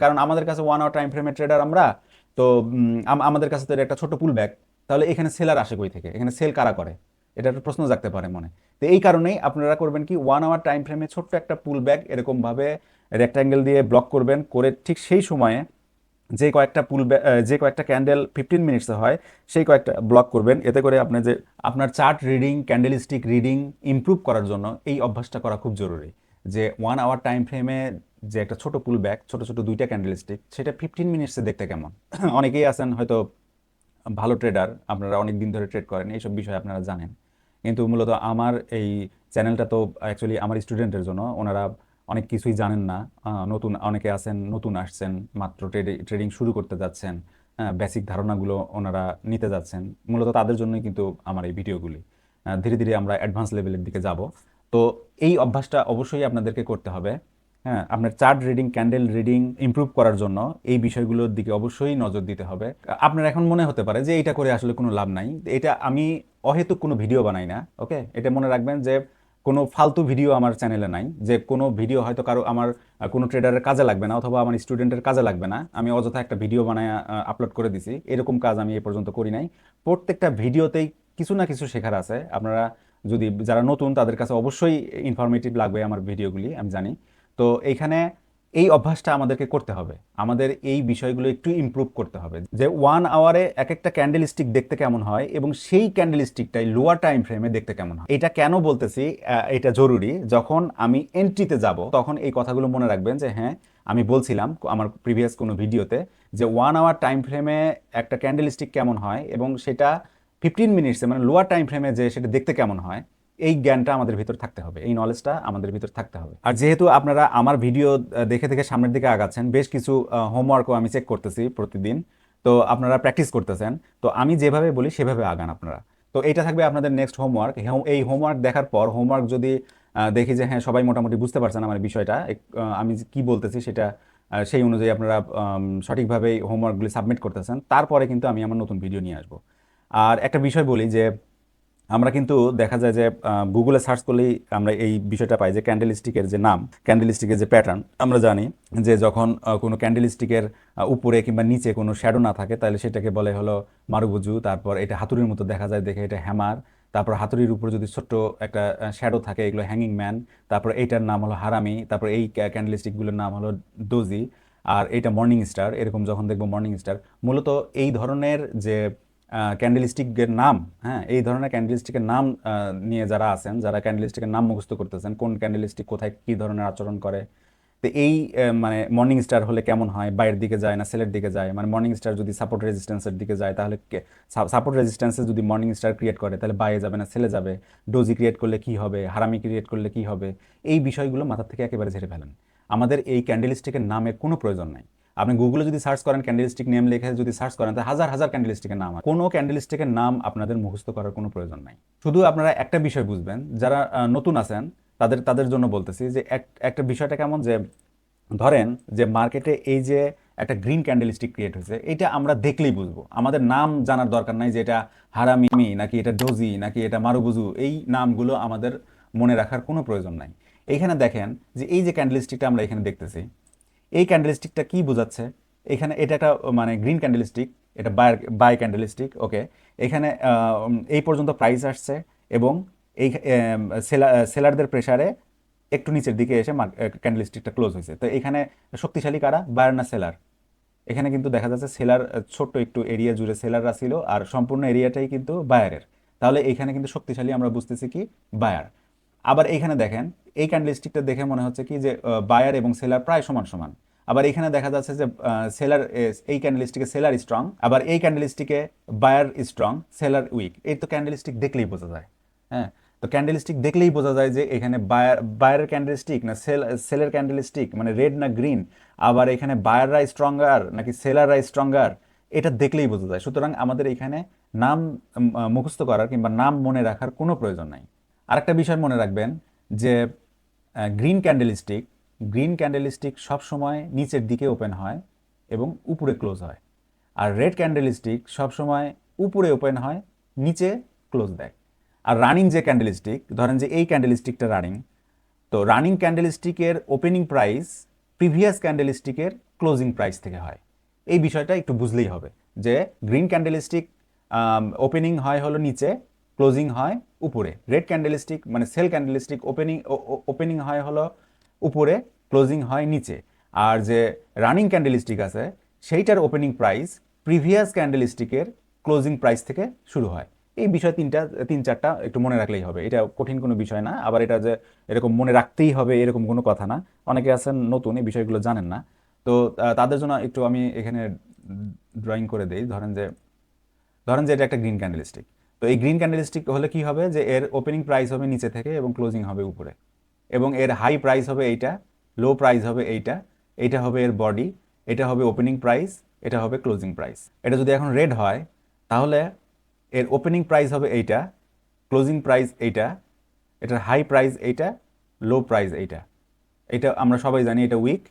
কারণ আমাদের কাছে 1 আওয়ার টাইম ফ্রেমের ট্রেডার আমরা, তো আমাদের কাছে তো এটা একটা ছোট পুল ব্যাক, তাহলে এখানে সেলার আসে কই থেকে, এখানে সেল কারা করে, এটা একটা প্রশ্ন জাগতে পারে মনে। তো এই কারণেই আপনারা করবেন কি, 1 আওয়ার টাইম ফ্রেমে ছোট্ট একটা পুল ব্যাক এরকমভাবে রেক্ট্যাঙ্গেল দিয়ে ব্লক করবেন, করে ঠিক সেই সময়ে যে কয়েকটা ক্যান্ডেল 15 মিনিটসে হয় সেই কয়েকটা ব্লক করবেন। এতে করে আপনি যে আপনার chart reading, candlestick reading improve করার জন্য এই অভ্যাসটা করা খুব জরুরি। যে 1 আওয়ার টাইম ফ্রেমে যে একটা ছোট পুল ব্যাক, ছোট ছোট দুইটা ক্যান্ডেলস্টিক, সেটা 15 মিনিটসে দেখতে কেমন। অনেকেই আছেন হয়তো ভালো ট্রেডার, আপনারা অনেক দিন ধরে ট্রেড করেন, এইসব বিষয়ে আপনারা জানেন, কিন্তু মূলত আমার এই চ্যানেলটা তো অ্যাকচুয়ালি আমার স্টুডেন্টের জন্য। ওনারা অনেক কিছুই জানেন না, নতুন অনেকে আছেন, নতুন আসছেন, মাত্র ট্রেডিং শুরু করতে যাচ্ছেন, বেসিক ধারণাগুলো ওনারা নিতে যাচ্ছেন, মূলত তাদের জন্যই কিন্তু আমার এই ভিডিওগুলি। ধীরে ধীরে আমরা অ্যাডভান্স লেভেলের দিকে যাব। তো এই অভ্যাসটা অবশ্যই আপনাদেরকে করতে হবে। হ্যাঁ, আপনার chart reading, candle reading improve করার জন্য এই বিষয়গুলোর দিকে অবশ্যই নজর দিতে হবে। আপনার এখন মনে হতে পারে যে এটা করে আসলে কোনো লাভ নাই, এটা আমি অহেতুক কোনো ভিডিও বানাই না। ওকে, এটা মনে রাখবেন যে কোনো ফালতু ভিডিও আমার চ্যানেলে নাই, যে কোনো ভিডিও হয়তো কারো আমার কোনো ট্রেডারের কাজে লাগবে না অথবা আমার স্টুডেন্টের কাজে লাগবে না, আমি অযথা একটা ভিডিও বানায় আপলোড করে দিছি, এরকম কাজ আমি এ পর্যন্ত করি নাই। প্রত্যেকটা ভিডিওতেই কিছু না কিছু শেখার আছে। আপনারা যদি যারা নতুন, তাদের কাছে অবশ্যই ইনফরমেটিভ লাগবে আমার ভিডিওগুলি, আমি জানি। তো এইখানে এই অভ্যাসটা আমাদেরকে করতে হবে, আমাদের এই বিষয়গুলো একটু ইমপ্রুভ করতে হবে, যে 1 আওয়ারে এক একটা ক্যান্ডেল স্টিক দেখতে কেমন হয় এবং সেই ক্যান্ডেল স্টিকটাই লোয়ার টাইম ফ্রেমে দেখতে কেমন হয়। এটা কেন বলতেছি, এটা জরুরি। যখন আমি এন্ট্রিতে যাব তখন এই কথাগুলো মনে রাখবেন, যে হ্যাঁ, আমি বলছিলাম আমার প্রিভিয়াস কোনো ভিডিওতে যে 1 আওয়ার টাইম ফ্রেমে একটা ক্যান্ডেল স্টিক কেমন হয় এবং সেটা 15 মিনিটসে মানে লোয়ার টাইম ফ্রেমে যে সেটা দেখতে কেমন হয়, এই জ্ঞানটা আমাদের ভিতর থাকতে হবে, এই নলেজটা আমাদের ভিতর থাকতে হবে। আর যেহেতু আপনারা আমার ভিডিও দেখে দেখে সামনের দিকে আগাচ্ছেন, বেশ কিছু হোমওয়ার্কও আমি চেক করতেছি প্রতিদিন, তো আপনারা প্র্যাকটিস করতেছেন, তো আমি যেভাবে বলি সেভাবে আগান আপনারা। তো এইটা থাকবে আপনাদের নেক্সট হোমওয়ার্ক। এই হোমওয়ার্ক দেখার পর, হোমওয়ার্ক যদি দেখি যে হ্যাঁ সবাই মোটামুটি বুঝতে পারছেন আমার বিষয়টা, আমি কি বলতেছি সেটা সেই অনুযায়ী আপনারা সঠিকভাবে হোমওয়ার্কগুলি সাবমিট করতেছেন, তারপরে কিন্তু আমি আমার নতুন ভিডিও নিয়ে আসবো। আর একটা বিষয় বলি, যে আমরা কিন্তু দেখা যায় যে গুগলে সার্চ করলেই আমরা এই বিষয়টা পাই, যে ক্যান্ডেলস্টিকের যে নাম, ক্যান্ডেলস্টিকের যে প্যাটার্ন, আমরা জানি যে যখন কোনো ক্যান্ডেলস্টিকের উপরে কিংবা নিচে কোনো শ্যাডো না থাকে তাহলে সেটাকে বলে হলো মারুবুজু। তারপর এটা হাতুড়ির মতো দেখা যায় দেখে, এটা হ্যামার। তারপর হাতুড়ির উপর যদি ছোট্ট একটা শ্যাডো থাকে, এগুলো হ্যাঙ্গিং ম্যান। তারপর এইটার নাম হলো হারামি। তারপর এই ক্যান্ডেলস্টিকগুলোর নাম হলো ডোজি। আর এইটা মর্নিং স্টার। এরকম যখন দেখবো মর্নিং স্টার, মূলত এই ধরনের যে ক্যান্ডেলস্টিকের নাম, হ্যাঁ, এই ধরনের ক্যান্ডেলস্টিকের নাম নিয়ে যারা আছেন, যারা ক্যান্ডেলস্টিকের নাম মুখস্থ করতেছেন, কোন ক্যান্ডেলস্টিক কোথায় কী ধরনের আচরণ করে, তো এই মানে মর্নিং স্টার হলে কেমন হয়, বাইরের দিকে যায় না সেলের দিকে যায়, মানে মর্নিং স্টার যদি সাপোর্ট রেজিস্ট্যান্সের দিকে যায় তাহলে সাপোর্ট রেজিস্ট্যান্সে যদি মর্নিং স্টার ক্রিয়েট করে তাহলে বাইরে যাবে না সেলে যাবে, ডোজি ক্রিয়েট করলে কি হবে, হারামি ক্রিয়েট করলে কি হবে, এই বিষয়গুলো মাথার থেকে একেবারে ঝেড়ে ফেলেন। আমাদের এই ক্যান্ডেলস্টিকের নামের কোনো প্রয়োজন নাই। আপনি গুগলে যদি সার্চ করেন, ক্যান্ডেলস্টিক নেম লিখে যদি সার্চ করেন, তাহলে হাজার হাজার ক্যান্ডেলস্টিকের নাম আছে। কোনো ক্যান্ডেলস্টিকের নাম আপনাদের মুখস্থ করার কোনো প্রয়োজন নাই। শুধু আপনারা একটা বিষয় বুঝবেন, যারা নতুন আছেন তাদের তাদের জন্য বলতেছি, যে একটা বিষয়টা কেমন, যে ধরেন যে মার্কেটে এই যে একটা গ্রিন ক্যান্ডেলস্টিক ক্রিয়েট হয়েছে, এটা আমরা দেখলেই বুঝবো, আমাদের নাম জানার দরকার নাই যে এটা হারামি নাকি এটা ডোজি নাকি এটা মারুবুজু, এই নামগুলো আমাদের মনে রাখার কোনো প্রয়োজন নাই। এইখানে দেখেন যে এই যে ক্যান্ডেলস্টিকটা আমরা এখানে দেখতেছি, এই ক্যান্ডেলস্টিকটা কি বোঝাচ্ছে, এখানে এটা একটা মানে গ্রিন ক্যান্ডেলস্টিক, এটা বাই ক্যান্ডেলস্টিক। ওকে, এখানে এই পর্যন্ত প্রাইস আসছে এবং এই সেলারদের প্রেসারে একটু নিচের দিকে এসে ক্যান্ডেলস্টিকটা ক্লোজ হয়েছে। তো এখানে শক্তিশালী কারা, বায়ার না সেলার? এখানে কিন্তু দেখা যাচ্ছে সেলার ছোট্ট একটু এরিয়া জুড়ে সেলাররা ছিল আর সম্পূর্ণ এরিয়াটাই কিন্তু বায়ারের। তাহলে এখানে কিন্তু শক্তিশালী আমরা বুঝতেছি কি, বায়ার। আবার এইখানে দেখেন, এই ক্যান্ডেলস্টিকটা দেখে মনে হচ্ছে কি যে বায়ার এবং সেলার প্রায় সমান সমান। আবার এখানে দেখা যাচ্ছে যে সেলার, এই ক্যান্ডেলস্টিকে সেলার স্ট্রং, আবার এই ক্যান্ডেলস্টিকে বায়ার স্ট্রং, সেলার উইক। এই তো ক্যান্ডেলস্টিক দেখলেই বোঝা যায়। হ্যাঁ, তো ক্যান্ডেলস্টিক দেখলেই বোঝা যায় যে এখানে বায়ারের ক্যান্ডেলস্টিক না সেলের ক্যান্ডেলস্টিক, মানে রেড না গ্রিন, আবার এখানে বায়াররা স্ট্রঙ্গার নাকি সেলাররা স্ট্রঙ্গার, এটা দেখলেই বোঝা যায়। সুতরাং আমাদের এখানে নাম মুখস্থ করার কিংবা নাম মনে রাখার কোনো প্রয়োজন নাই। আরেকটা বিষয় মনে রাখবেন, যে গ্রিন ক্যান্ডেলস্টিক সবসময় নিচের দিকে ওপেন হয় এবং উপরে ক্লোজ হয়। আর রেড ক্যান্ডেলস্টিক সবসময় উপরে ওপেন হয়, নিচে ক্লোজ দেয়। আর রানিং যে ক্যান্ডেলস্টিক, ধরেন যে এই ক্যান্ডেলস্টিকটা রানিং, তো রানিং ক্যান্ডেলস্টিকের ওপেনিং প্রাইস প্রিভিয়াস ক্যান্ডেলস্টিকের ক্লোজিং প্রাইস থেকে হয়। এই বিষয়টা একটু বুঝলেই হবে যে গ্রিন ক্যান্ডেলস্টিক ওপেনিং হয় হলো নিচে, ক্লোজিং হয় উপরে। রেড ক্যান্ডেলস্টিক মানে সেল ক্যান্ডেলস্টিক ওপেনিং হয় হলো উপরে, ক্লোজিং হয় নিচে। আর যে রানিং ক্যান্ডেলস্টিক আছে সেইটার ওপেনিং প্রাইস প্রিভিয়াস ক্যান্ডেলস্টিকের ক্লোজিং প্রাইস থেকে শুরু হয়। এই বিষয় তিন চারটা একটু মনে রাখলেই হবে, এটা কঠিন কোনো বিষয় না। আবার এটা যে এরকম মনে রাখতেই হবে এরকম কোনো কথা না। অনেকে আছেন নতুন, এই বিষয়গুলো জানেন না, তো তাদের জন্য একটু আমি এখানে ড্রয়িং করে দিই। ধরেন যে এটা একটা গ্রিন ক্যান্ডেলস্টিক। তো এই গ্রিন ক্যান্ডেলস্টিক হলে কি হবে যে এর ওপেনিং প্রাইস হবে নিচে থেকে এবং ক্লোজিং হবে উপরে, এবং এর হাই প্রাইস হবে এইটা, লো প্রাইস হবে এইটা, এইটা হবে এর বডি, এটা হবে ওপেনিং প্রাইস, এটা হবে ক্লোজিং প্রাইস। এটা যদি এখন রেড হয় তাহলে এর ওপেনিং প্রাইস হবে এইটা, ক্লোজিং প্রাইস এইটা, এটার হাই প্রাইস এইটা, লো প্রাইস এইটা। এটা আমরা সবাই জানি এটা উইক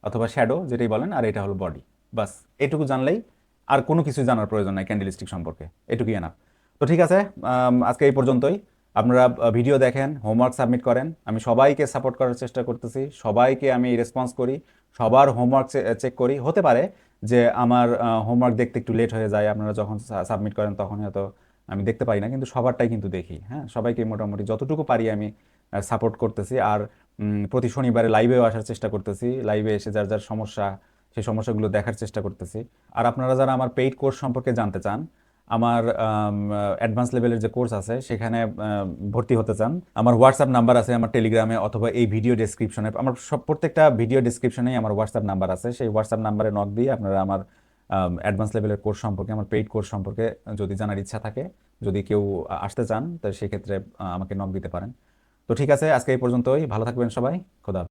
অথবা শ্যাডো যেটাই বলেন, আর এটা হলো বডি। বাস এটুকু জানলেই আর কোনো কিছু জানার প্রয়োজন নাই ক্যান্ডেলস্টিক সম্পর্কে, এটুকুই এনাফ। তো ঠিক আছে, আজকে এই পর্যন্তই। আপনারা ভিডিও দেখেন, হোমওয়ার্ক সাবমিট করেন। আমি সবাইকে সাপোর্ট করার চেষ্টা করতেছি, সবাইকে আমি রেসপন্স করি, সবার হোমওয়ার্ক চেক করি। হতে পারে যে আমার হোমওয়ার্ক দেখতে একটু লেট হয়ে যায়, আপনারা যখন সাবমিট করেন তখন হয়তো আমি দেখতে পাই না, কিন্তু সবারটাই কিন্তু দেখি। হ্যাঁ, সবাইকে মোটামুটি যতটুকু পারি আমি সাপোর্ট করতেছি। আর প্রতি শনিবারে লাইভেও আসার চেষ্টা করতেছি, লাইভে এসে যার যার সমস্যা সেই সমস্যাগুলো দেখার চেষ্টা করতেছি। আর আপনারা যারা আমার পেইড কোর্স সম্পর্কে জানতে চান, আমার অ্যাডভান্স লেভেলের যে কোর্স আছে সেখানে ভর্তি হতে চান, আমার হোয়াটসঅ্যাপ নাম্বার আছে আমার টেলিগ্রামে অথবা এই ভিডিও ডেসক্রিপশনে। আমার প্রত্যেকটা ভিডিও ডেসক্রিপশনেই আমার হোয়াটসঅ্যাপ নাম্বার আছে। সেই হোয়াটসঅ্যাপ নাম্বারে নক দিয়ে আপনারা আমার অ্যাডভান্স লেভেলের কোর্স সম্পর্কে, আমার পেইড কোর্স সম্পর্কে যদি জানার ইচ্ছা থাকে, যদি কেউ আসতে চান, তো সেক্ষেত্রে আমাকে নক দিতে পারেন। তো ঠিক আছে, আজকে এই পর্যন্তই। ভালো থাকবেন সবাই। খোদা হাফেজ।